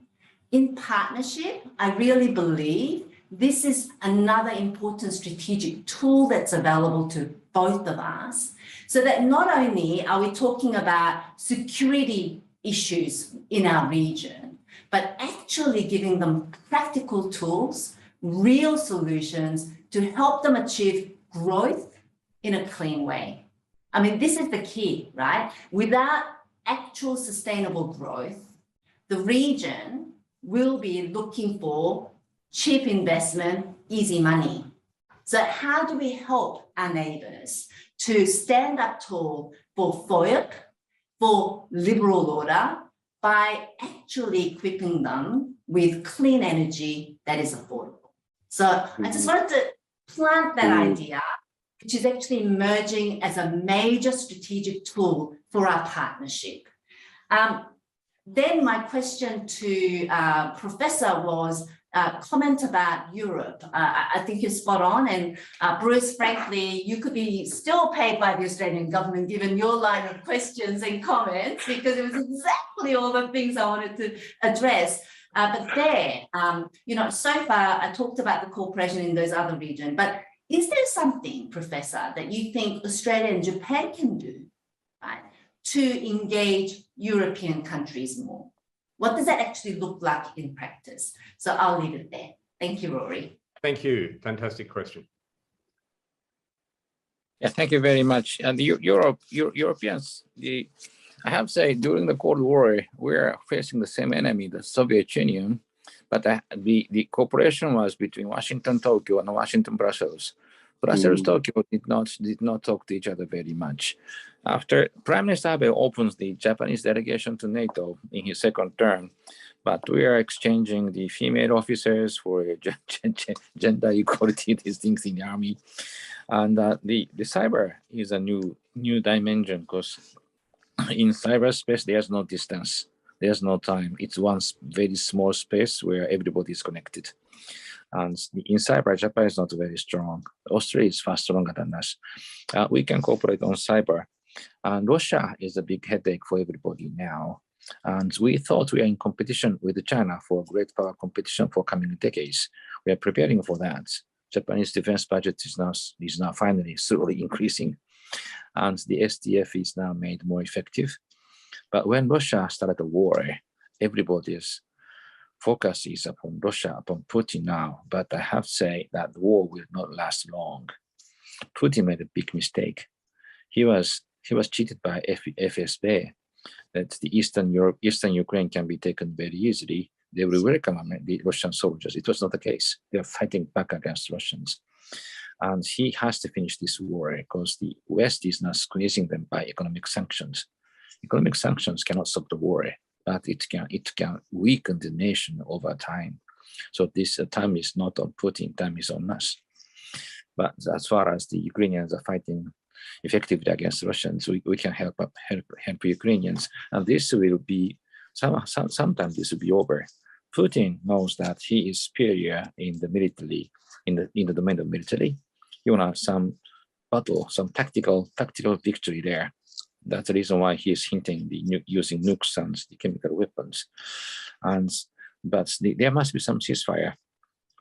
In partnership, I really believe this is another important strategic tool that's available to both of us, so that not only are we talking about security issues in our region, but actually giving them practical tools, real solutions to help them achieve growth in a clean way. I mean, this is the key, right? Without actual sustainable growth, the region will be looking for cheap investment, easy money. So how do we help our neighbours to stand up tall for FOIP, for liberal order, by actually equipping them with clean energy that is affordable? So I just wanted to plant that idea, which is actually emerging as a major strategic tool for our partnership. Then my question to Professor was comment about Europe. I think you're spot on. And Bruce, frankly, you could be still paid by the Australian government given your line of questions and comments, because it was exactly all the things I wanted to address. But there, you know, so far I talked about the cooperation in those other regions, but is there something, Professor, that you think Australia and Japan can do, right, to engage European countries more? What does that actually look like in practice? So I'll leave it there. Thank you, Rory. Thank you. Fantastic question. Yeah, thank you very much. And Europeans, I have to say, during the Cold War, we are facing the same enemy, the Soviet Union, but the cooperation was between Washington, Tokyo, and Washington, Brussels. Brussels, Tokyo did not talk to each other very much. After Prime Minister Abe opens the Japanese delegation to NATO in his second term, but we are exchanging the female officers for gender equality, these things in the army. And the cyber is a new dimension, because in cyberspace, there's no distance, there's no time. It's one very small space where everybody is connected. And in cyber, Japan is not very strong. Australia is far stronger than us. We can cooperate on cyber. And Russia is a big headache for everybody now. And we thought we are in competition with China for great power competition for coming decades. We are preparing for that. Japanese defense budget is now finally slowly increasing. And the SDF is now made more effective. But when Russia started the war, everybody's focus is upon Russia, upon Putin now. But I have to say that the war will not last long. Putin made a big mistake. He was cheated by FSB, that the Eastern Ukraine can be taken very easily. They will welcome the Russian soldiers. It was not the case. They are fighting back against Russians. And he has to finish this war because the West is now squeezing them by economic sanctions. Economic sanctions cannot stop the war, but it can weaken the nation over time. So this time is not on Putin, time is on us. But as far as the Ukrainians are fighting effectively against Russians, we can help Ukrainians. And this will be, sometimes this will be over. Putin knows that he is superior in the military, in the domain of military. He will have some battle, some tactical victory there. That's the reason why he is hinting using nukes and the chemical weapons. But there must be some ceasefire.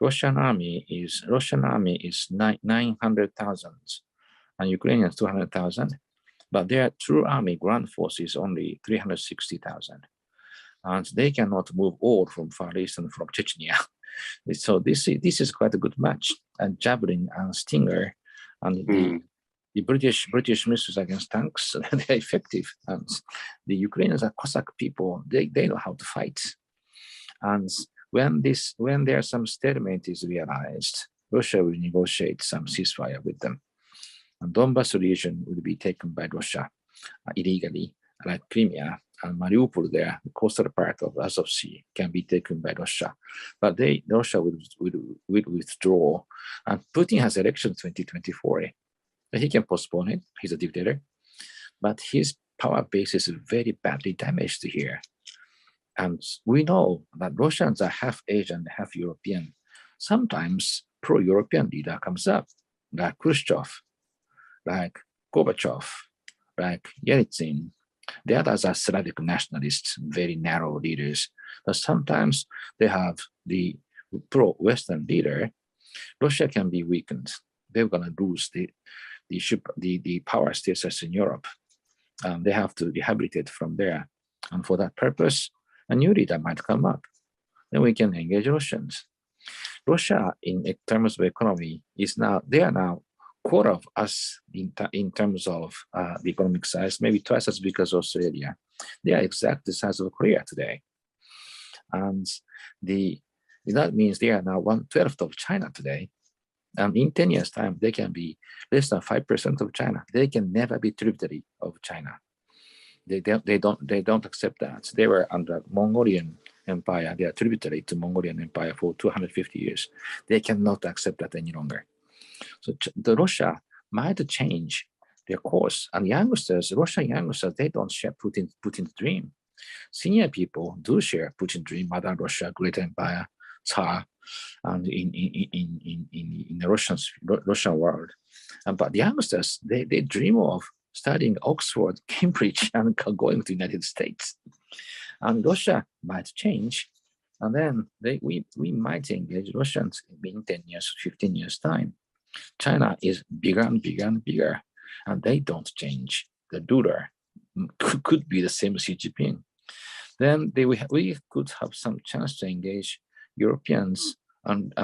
Russian army is 900,000 and Ukrainians 200,000, but their true army ground force is only 360,000. And they cannot move all from Far East and from Chechnya. So this is quite a good match. And Javelin and Stinger and the British missiles against tanks, they're effective. And the Ukrainians are Cossack people. They know how to fight. And when there some stalemate is realized, Russia will negotiate some ceasefire with them. And Donbas region will be taken by Russia illegally, like Crimea and Mariupol there, the coastal part of Azov Sea can be taken by Russia. But Russia will withdraw. And Putin has elections 2024. He can postpone it. He's a dictator. But his power base is very badly damaged here. And we know that Russians are half Asian, half European. Sometimes pro-European leader comes up, like Khrushchev, like Gorbachev, like Yeltsin. The others are Slavic nationalists, very narrow leaders. But sometimes they have the pro-Western leader. Russia can be weakened. They're going to lose the power status in Europe. They have to rehabilitate from there. And for that purpose, a new leader might come up. Then we can engage Russians. Russia, in terms of economy, they are now quarter of us in terms of the economic size, maybe twice as big as Australia. They are exactly the size of Korea today. And that means they are now 1/12 of China today. And in 10 years' time, they can be less than 5% of China. They can never be tributary of China. They don't accept that. They were under Mongolian Empire. They are tributary to Mongolian Empire for 250 years. They cannot accept that any longer. So the Russia might change their course. And Russian youngsters, they don't share Putin's dream. Senior people do share Putin's dream, Mother Russia, Great Empire, Tsar, and in the Russian world. But the youngsters, they dream of studying Oxford, Cambridge, and going to the United States. And Russia might change. And then we might engage Russians in 10 years, 15 years' time. China is bigger and bigger and bigger, and they don't change. The ruler could be the same as Xi Jinping. Then we could have some chance to engage Europeans and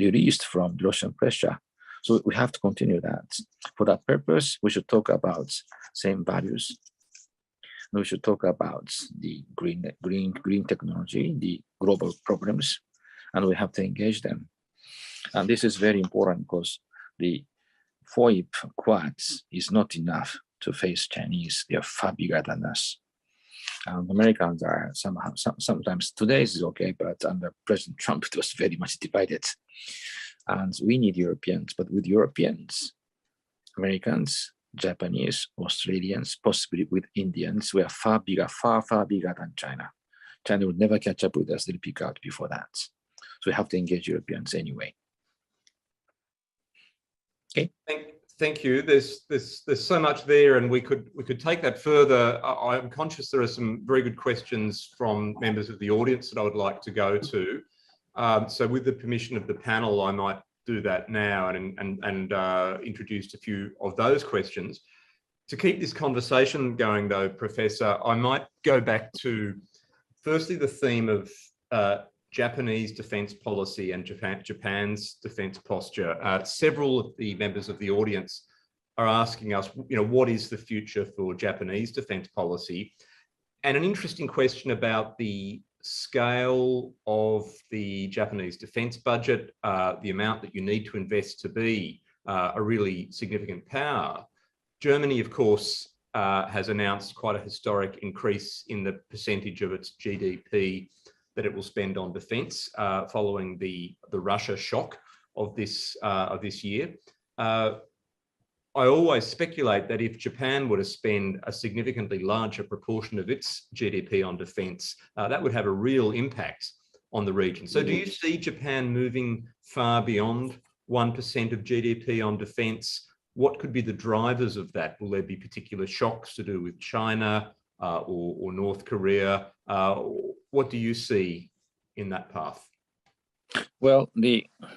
released from Russian pressure. So we have to continue that. For that purpose, we should talk about same values. We should talk about the green technology, the global problems, and we have to engage them. And this is very important because the FOIP Quads is not enough to face Chinese. They are far bigger than us. Americans are sometimes, today is okay, but under President Trump, it was very much divided. And we need Europeans, but with Europeans, Americans, Japanese, Australians, possibly with Indians, were far bigger, far bigger than China. China would never catch up with us. They'll peak out before that. So we have to engage Europeans anyway. Okay. Thank you. There's so much there, and we could take that further. I'm conscious there are some very good questions from members of the audience that I would like to go to. So with the permission of the panel, I might do that now and introduce a few of those questions. To keep this conversation going though, Professor, I might go back to firstly the theme of Japanese defense policy and Japan's defense posture. Several of the members of the audience are asking us, what is the future for Japanese defense policy? And an interesting question about the scale of the Japanese defense budget, the amount that you need to invest to be a really significant power. Germany, of course, has announced quite a historic increase in the percentage of its GDP that it will spend on defense following the Russia shock of this year. I always speculate that if Japan were to spend a significantly larger proportion of its GDP on defense, that would have a real impact on the region. So do you see Japan moving far beyond 1% of GDP on defense? What could be the drivers of that? Will there be particular shocks to do with China or North Korea? What do you see in that path? Well,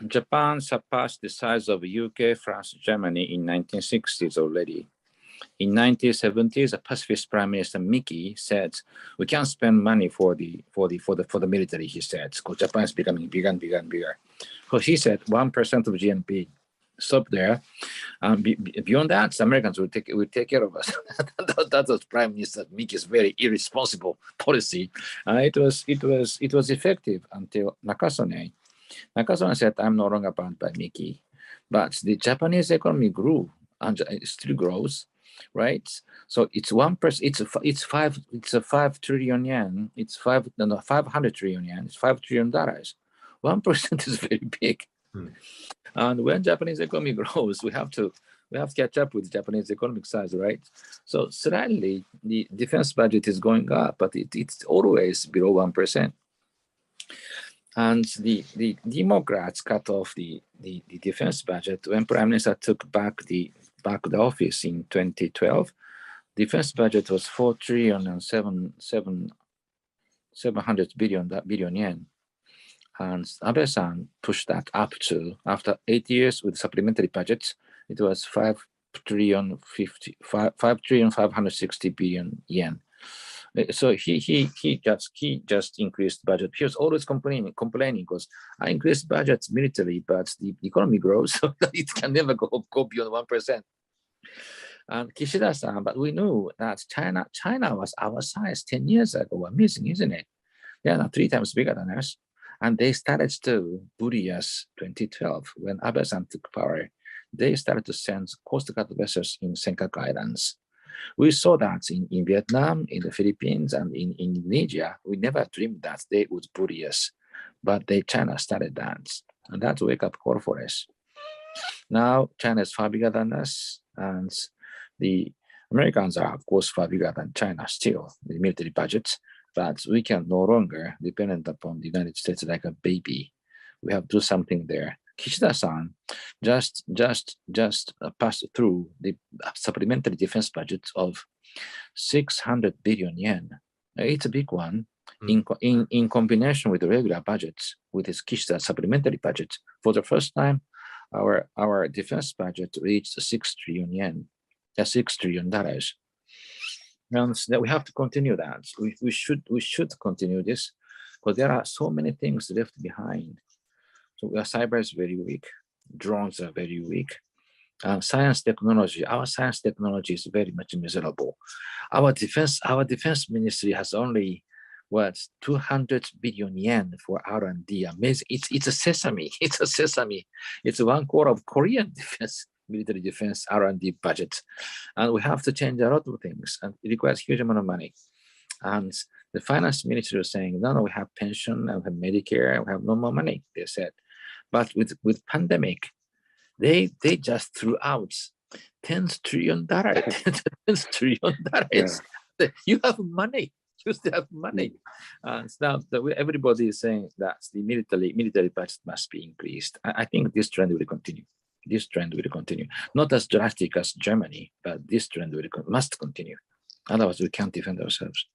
Japan surpassed the size of UK, France, Germany in 1960s already. In 1970s, the pacifist Prime Minister Miki said, "We can't spend money for the military." He said, because Japan is becoming bigger and bigger and bigger. Because he said 1% of GNP. Stop there. Beyond that, the Americans will take care of us. That was Prime Minister Miki's very irresponsible policy. It was effective until Nakasone. Nakasone said, "I'm no longer bound by Miki," but the Japanese economy grew and it still grows, right? So it's 1%. It's 5 trillion yen. It's 500 trillion yen. It's $5 trillion. 1% is very big. And when Japanese economy grows, we have to catch up with Japanese economic size, right? So slightly the defense budget is going up, but it's always below 1%. And the Democrats cut off the defense budget when Prime Minister took back the office in 2012. Defense budget was 4 trillion and 700 billion yen. And Abe-san pushed that up to, after 8 years with supplementary budgets, it was 5 trillion 560 billion yen. So he just increased budget. He was always complaining because I increased budgets military, but the economy grows, so it can never go beyond 1%. And Kishida-san, but we knew that China was our size 10 years ago. Amazing, isn't it? They are now 3 times bigger than us. And they started to bully us 2012 when Abe-san took power. They started to send Coast Guard vessels in Senkaku Islands. We saw that in Vietnam, in the Philippines, and in Indonesia. We never dreamed that they would bully us, but China started that. And that's a wake-up call for us. Now, China is far bigger than us, and the Americans are, of course, far bigger than China still, the military budget, but we can no longer depend upon the United States like a baby. We have to do something there. Kishida-san just passed through the supplementary defense budget of 600 billion yen. It's a big one. In combination with the regular budget, with his Kishida supplementary budget, for the first time, our defense budget reached 6 trillion yen, $6 trillion. And we have to continue that. We should continue this because there are so many things left behind. So our cyber is very weak. Drones are very weak. Our science technology is very much miserable. Our defense ministry has only 200 billion yen for R&D. Amazing. It's a sesame. It's a sesame. It's 1/4 of Korean defense, military defense R&D budget. And we have to change a lot of things, and it requires a huge amount of money. And the finance ministry is saying, no, we have pension, and we have Medicare, and we have no more money, they said. But with pandemic, they just threw out $10 trillion. $10 trillion. Yeah. You have money. You still have money. So now everybody is saying that the military budget must be increased. I think this trend will continue. This trend will continue. Not as drastic as Germany, but this trend must continue. Otherwise, we can't defend ourselves.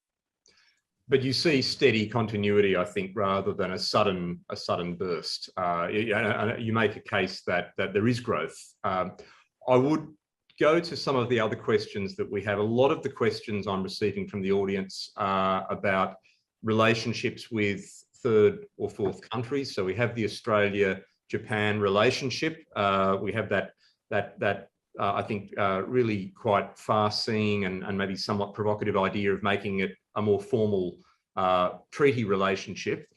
But you see steady continuity, I think, rather than a sudden burst. You make a case that there is growth. I would go to some of the other questions that we have. A lot of the questions I'm receiving from the audience are about relationships with third or fourth countries. So we have the Australia-Japan relationship. We have that I think really quite far-seeing and maybe somewhat provocative idea of making it a more formal treaty relationship.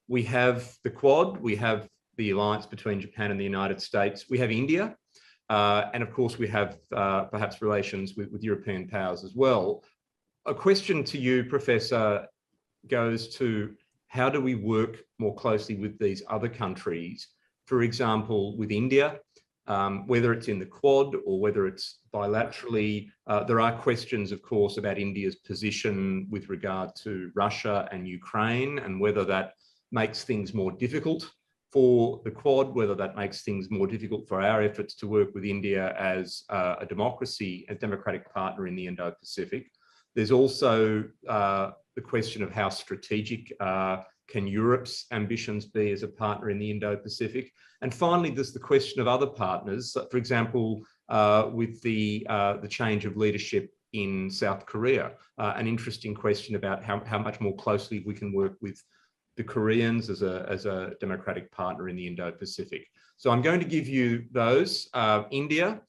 We have the Quad, we have the alliance between Japan and the United States, we have India, and of course we have perhaps relations with European powers as well. A question to you, Professor, goes to how do we work more closely with these other countries? For example, with India, whether it's in the Quad or whether it's bilaterally, there are questions, of course, about India's position with regard to Russia and Ukraine and whether that makes things more difficult for the Quad, whether that makes things more difficult for our efforts to work with India as a democracy, a democratic partner in the Indo-Pacific. There's also the question of how strategic can Europe's ambitions be as a partner in the Indo-Pacific? And finally, there's the question of other partners. For example, with the change of leadership in South Korea, an interesting question about how much more closely we can work with the Koreans as a democratic partner in the Indo-Pacific. So I'm going to give you those, India,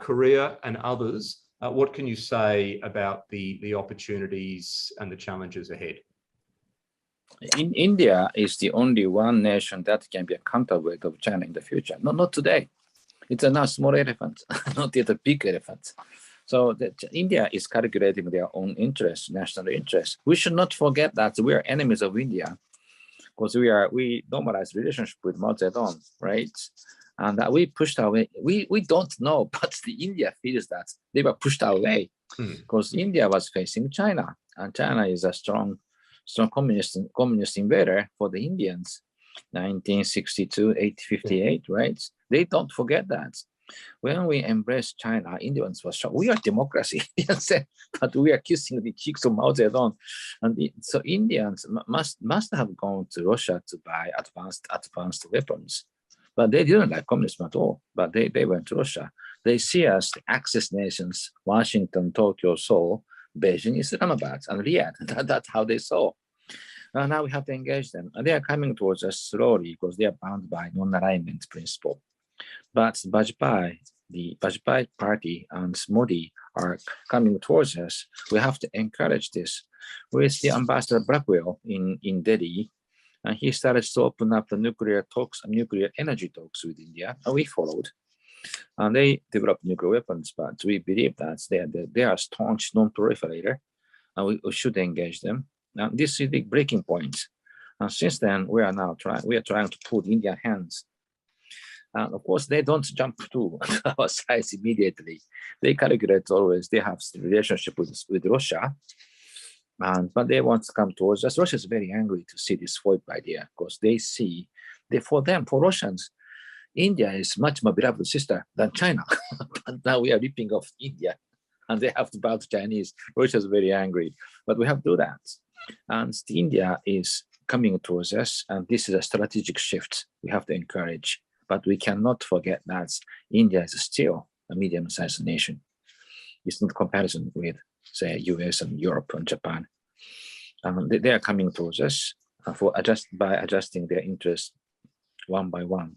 Korea, and others. What can you say about the opportunities and the challenges ahead? In India is the only one nation that can be a counterweight of China in the future. No, not today. It's a now small elephant, not yet a big elephant. So India is calculating their own interests, national interests. We should not forget that we are enemies of India because we normalize relationship with Mao Zedong, right? And that we pushed away. We don't know, but the India feels that they were pushed away because India was facing China, and China is a strong communist invader for the Indians, 1962, 1858, right? They don't forget that. When we embraced China, Indians were shocked. We are democracy, but we are kissing the cheeks of Mao Zedong. And so Indians must have gone to Russia to buy advanced weapons. But they didn't like communism at all, but they went to Russia. They see us the Axis nations, Washington, Tokyo, Seoul, Beijing, Islamabad, and Riyadh. That's how they saw. Now we have to engage them. And they are coming towards us slowly because they are bound by non-alignment principle. But the Vajpayee party and Modi are coming towards us. We have to encourage this. With the Ambassador Blackwell in Delhi, and he started to open up the nuclear energy talks with India, and we followed. And they developed nuclear weapons, but we believe that they are staunch non-proliferator, and we should engage them. Now, this is the breaking point. And since then, we are trying to pull the Indian hands. And of course, they don't jump to our side immediately. They calculate always. They have a relationship with Russia, but they want to come towards us. Russia is very angry to see this FOIP idea because they see, for Russians, India is much more beloved sister than China. But now we are ripping off India, and they have to bow to Chinese. Russia is very angry, but we have to do that. And India is coming towards us, and this is a strategic shift we have to encourage. But we cannot forget that India is still a medium-sized nation. It's not comparison with, say, US and Europe and Japan. They are coming towards us by adjusting their interests one by one.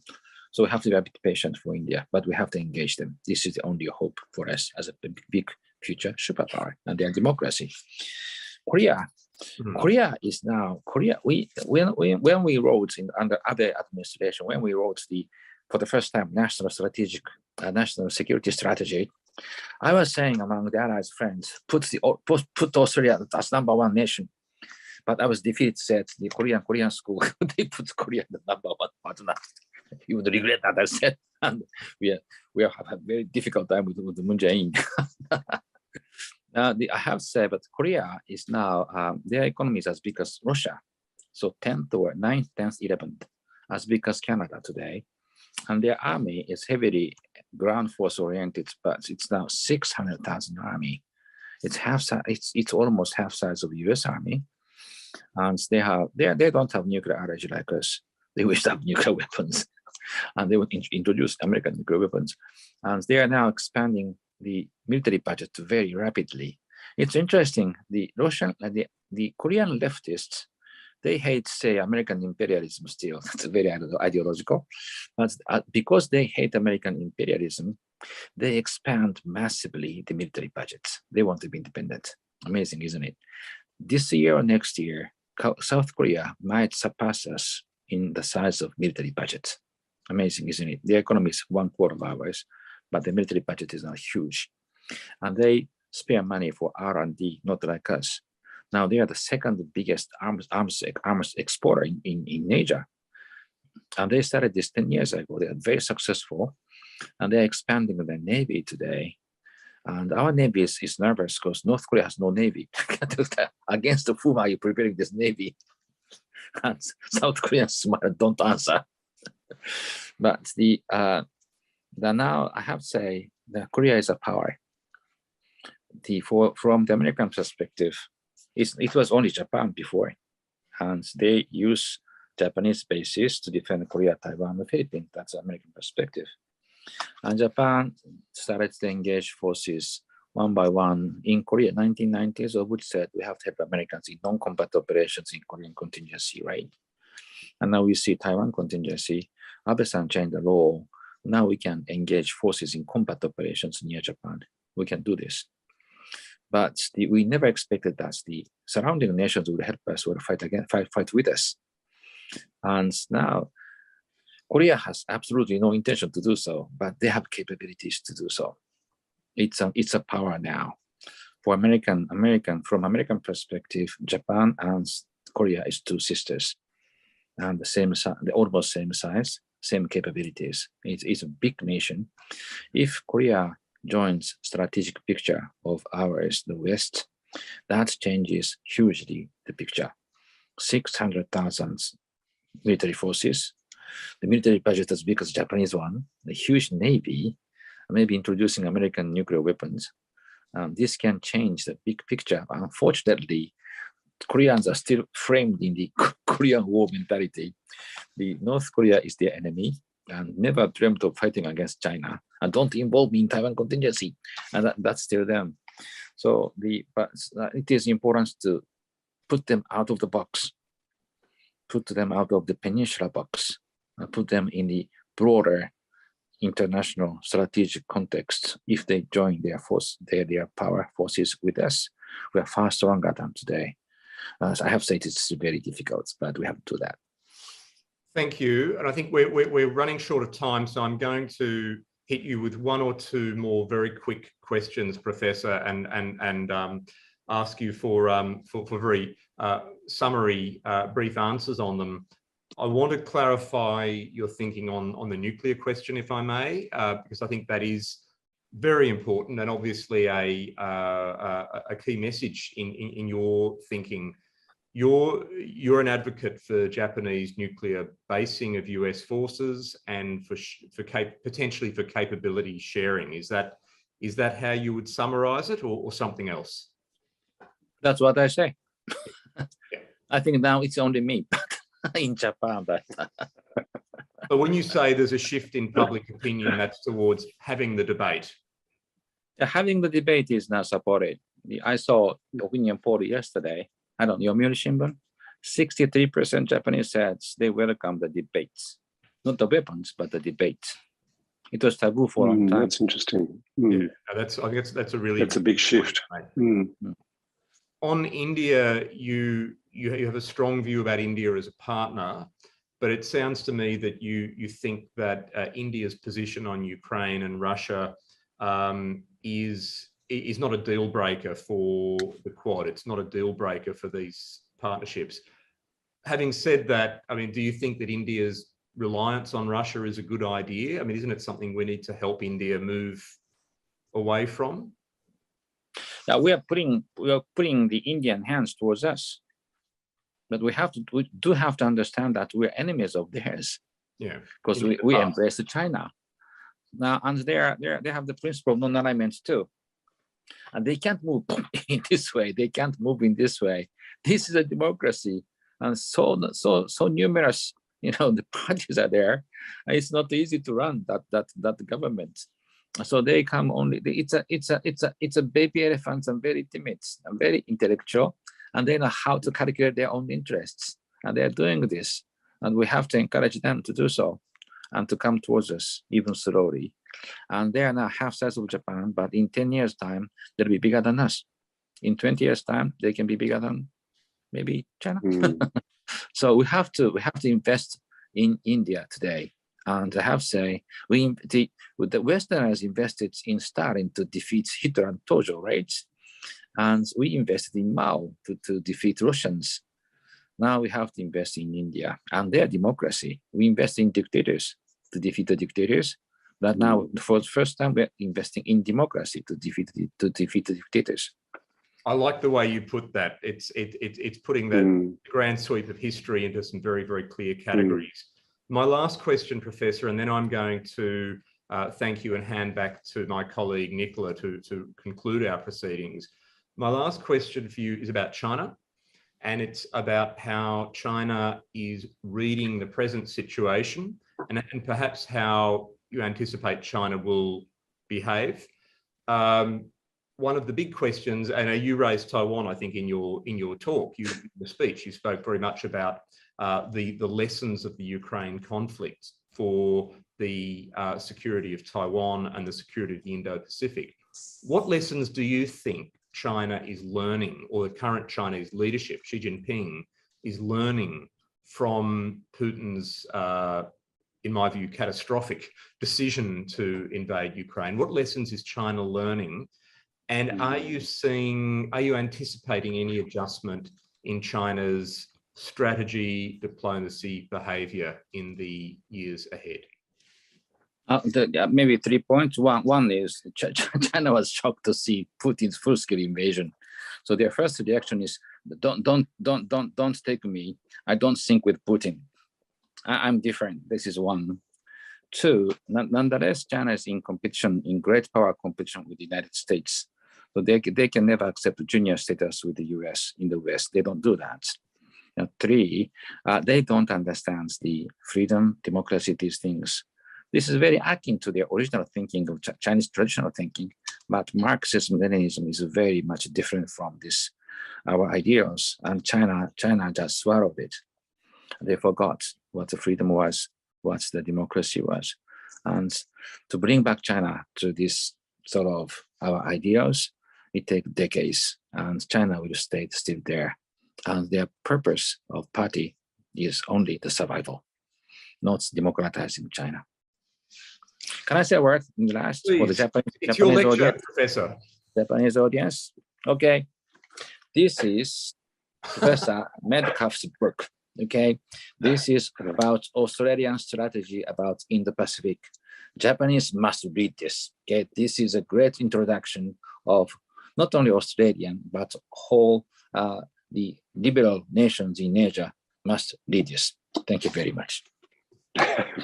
So we have to be a bit patient for India, but we have to engage them. This is the only hope for us as a big future superpower and their democracy. Korea. Korea is now when we wrote under other administration, when we wrote for the first time national security strategy, I was saying among the allies friends, put Australia as number one nation. But I was defeated, said the Korean school, they put Korea the number one partner. You would regret that I said. and we have a very difficult time with the Moon Jae-in. I have said, but Korea is now, their economy is as big as Russia. So 10th or 9th, 10th, 11th, as big as Canada today. And their army is heavily ground force oriented, but it's now 600,000 army. It's almost half size of the US Army. And they don't have nuclear allergy like us. They wish to have nuclear weapons. And they would introduce American nuclear weapons. And they are now expanding the military budget very rapidly. It's interesting, the Korean leftists, they hate, say, American imperialism still. It's very ideological. But because they hate American imperialism, they expand massively the military budgets. They want to be independent. Amazing, isn't it? This year or next year, South Korea might surpass us in the size of military budget. Amazing, isn't it? Their economy is 1/4 of ours, but the military budget is not huge. And they spare money for R&D, not like us. Now they are the second biggest arms exporter in Asia. And they started this 10 years ago. They are very successful. And they're expanding their Navy today. And our Navy is nervous because North Korea has no Navy. Against whom are you preparing this Navy? And South Koreans don't answer. But now I have to say that Korea is a power. From the American perspective, it was only Japan before, and they use Japanese bases to defend Korea, Taiwan, and the Philippines. That's the American perspective. And Japan started to engage forces one by one in Korea, 1990s, of which said we have to have Americans in non-combat operations in Korean contingency, right? And now we see Taiwan contingency. Abe-san changed the law. Now we can engage forces in combat operations near Japan. We can do this. But we never expected that the surrounding nations would help us or fight with us. And now Korea has absolutely no intention to do so, but they have capabilities to do so. It's a power now. For from American perspective, Japan and Korea is two sisters, and the almost same size, same capabilities. It's a big nation. If Korea joins strategic picture of ours, the West, that changes hugely the picture. 600,000 military forces, the military budget as big as Japanese one, the huge Navy, maybe introducing American nuclear weapons. This can change the big picture. Unfortunately, Koreans are still framed in the Korean War mentality. The North Korea is their enemy and never dreamt of fighting against China. And don't involve me in Taiwan contingency. And that's still them. So but it is important to put them out of the box, put them out of the peninsula box, and put them in the broader international strategic context. If they join their power forces with us, we are far stronger than today. As I have said, it's very difficult, but we have to do that. Thank you. And I think we're running short of time, so I'm going to hit you with one or two more very quick questions, Professor, and ask you for very summary, brief answers on them. I want to clarify your thinking on the nuclear question, if I may, because I think that is very important and obviously a key message in your thinking. You're an advocate for Japanese nuclear basing of US forces and for potentially for capability sharing. Is that how you would summarize it, or something else? That's what I say. Yeah. I think now it's only me in Japan, but But when you say there's a shift in public opinion, that's towards having the debate. Having the debate is not supported. I saw the opinion poll yesterday. I don't know, Yomiuri Shimbun, 63% Japanese said they welcome the debates, not the weapons, but the debate. It was taboo for a long time. That's interesting. Yeah, I think that's a big shift. On India, you have a strong view about India as a partner, but it sounds to me that you think that India's position on Ukraine and Russia is not a deal breaker for the Quad. It's not a deal breaker for these partnerships. Having said that, I mean, do you think that India's reliance on Russia is a good idea? I mean, isn't it something we need to help India move away from? Now we are putting the Indian hands towards us, but we do have to understand that we're enemies of theirs. Yeah, because we embrace China now, and they have the principle of non-alignment too, and they can't move in this way. They can't move in this way. This is a democracy, and so numerous, the parties are there. It's not easy to run that government. So they come only. It's a baby elephants and very timid and very intellectual, and they know how to calculate their own interests, and they are doing this. And we have to encourage them to do so and to come towards us even slowly. And they are now half size of Japan, but in 10 years' time, they'll be bigger than us. In 20 years' time, they can be bigger than maybe China. So we have to invest in India today. And I have to say, the Westerners invested in Stalin to defeat Hitler and Tojo, right? And we invested in Mao to defeat Russians. Now we have to invest in India and their democracy. We invest in dictators to defeat the dictators, but now for the first time we're investing in democracy to defeat the dictators. I like the way you put that. It's putting that grand sweep of history into some very, very clear categories. My last question, Professor, and then I'm going to thank you and hand back to my colleague Nicola to conclude our proceedings. My last question for you is about China. And it's about how China is reading the present situation and perhaps how you anticipate China will behave. One of the big questions, and you raised Taiwan, I think, in your talk, the speech, you spoke very much about the lessons of the Ukraine conflict for the security of Taiwan and the security of the Indo-Pacific. What lessons do you think China is learning, or the current Chinese leadership, Xi Jinping, is learning from Putin's, in my view, catastrophic decision to invade Ukraine? What lessons is China learning? And are you anticipating any adjustment in China's strategy, diplomacy, behavior in the years ahead? Maybe 3 points. One is China was shocked to see Putin's full-scale invasion, so their first reaction is don't take me. I don't sync with Putin. I'm different. This is one. Two, nonetheless, China is in competition, in great power competition with the United States, so they can never accept junior status with the U.S. in the West. They don't do that. And three, they don't understand the freedom, democracy, these things. This is very akin to their original thinking of Chinese traditional thinking, but Marxism, Leninism is very much different from this, our ideals, and China just swallowed it. They forgot what the freedom was, what the democracy was. And to bring back China to this sort of our ideals, it takes decades, and China will stay still there. And their purpose of party is only the survival, not democratizing China. Can I say a word in the last? Please. For the Japanese your lecture, audience? Professor. Japanese audience. Okay. This is Professor Metcalf's book. Okay. This is about Australian strategy about Indo-Pacific. Japanese must read this. Okay. This is a great introduction of not only Australian, but whole the liberal nations in Asia must read this. Thank you very much.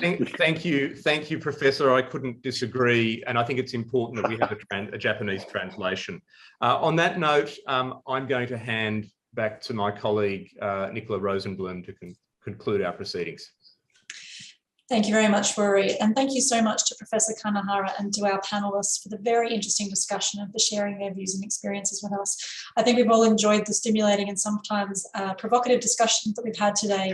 Thank you, Professor. I couldn't disagree, and I think it's important that we have a Japanese translation. On that note, I'm going to hand back to my colleague Nicola Rosenblum to conclude our proceedings. Thank you very much, Rory, and thank you so much to Professor Kanehara and to our panelists for the very interesting discussion and for sharing their views and experiences with us. I think we've all enjoyed the stimulating and sometimes provocative discussions that we've had today.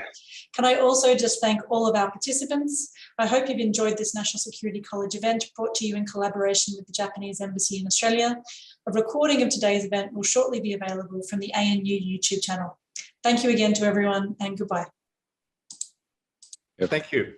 Can I also just thank all of our participants? I hope you've enjoyed this National Security College event brought to you in collaboration with the Japanese Embassy in Australia. A recording of today's event will shortly be available from the ANU YouTube channel. Thank you again to everyone, and goodbye. Thank you.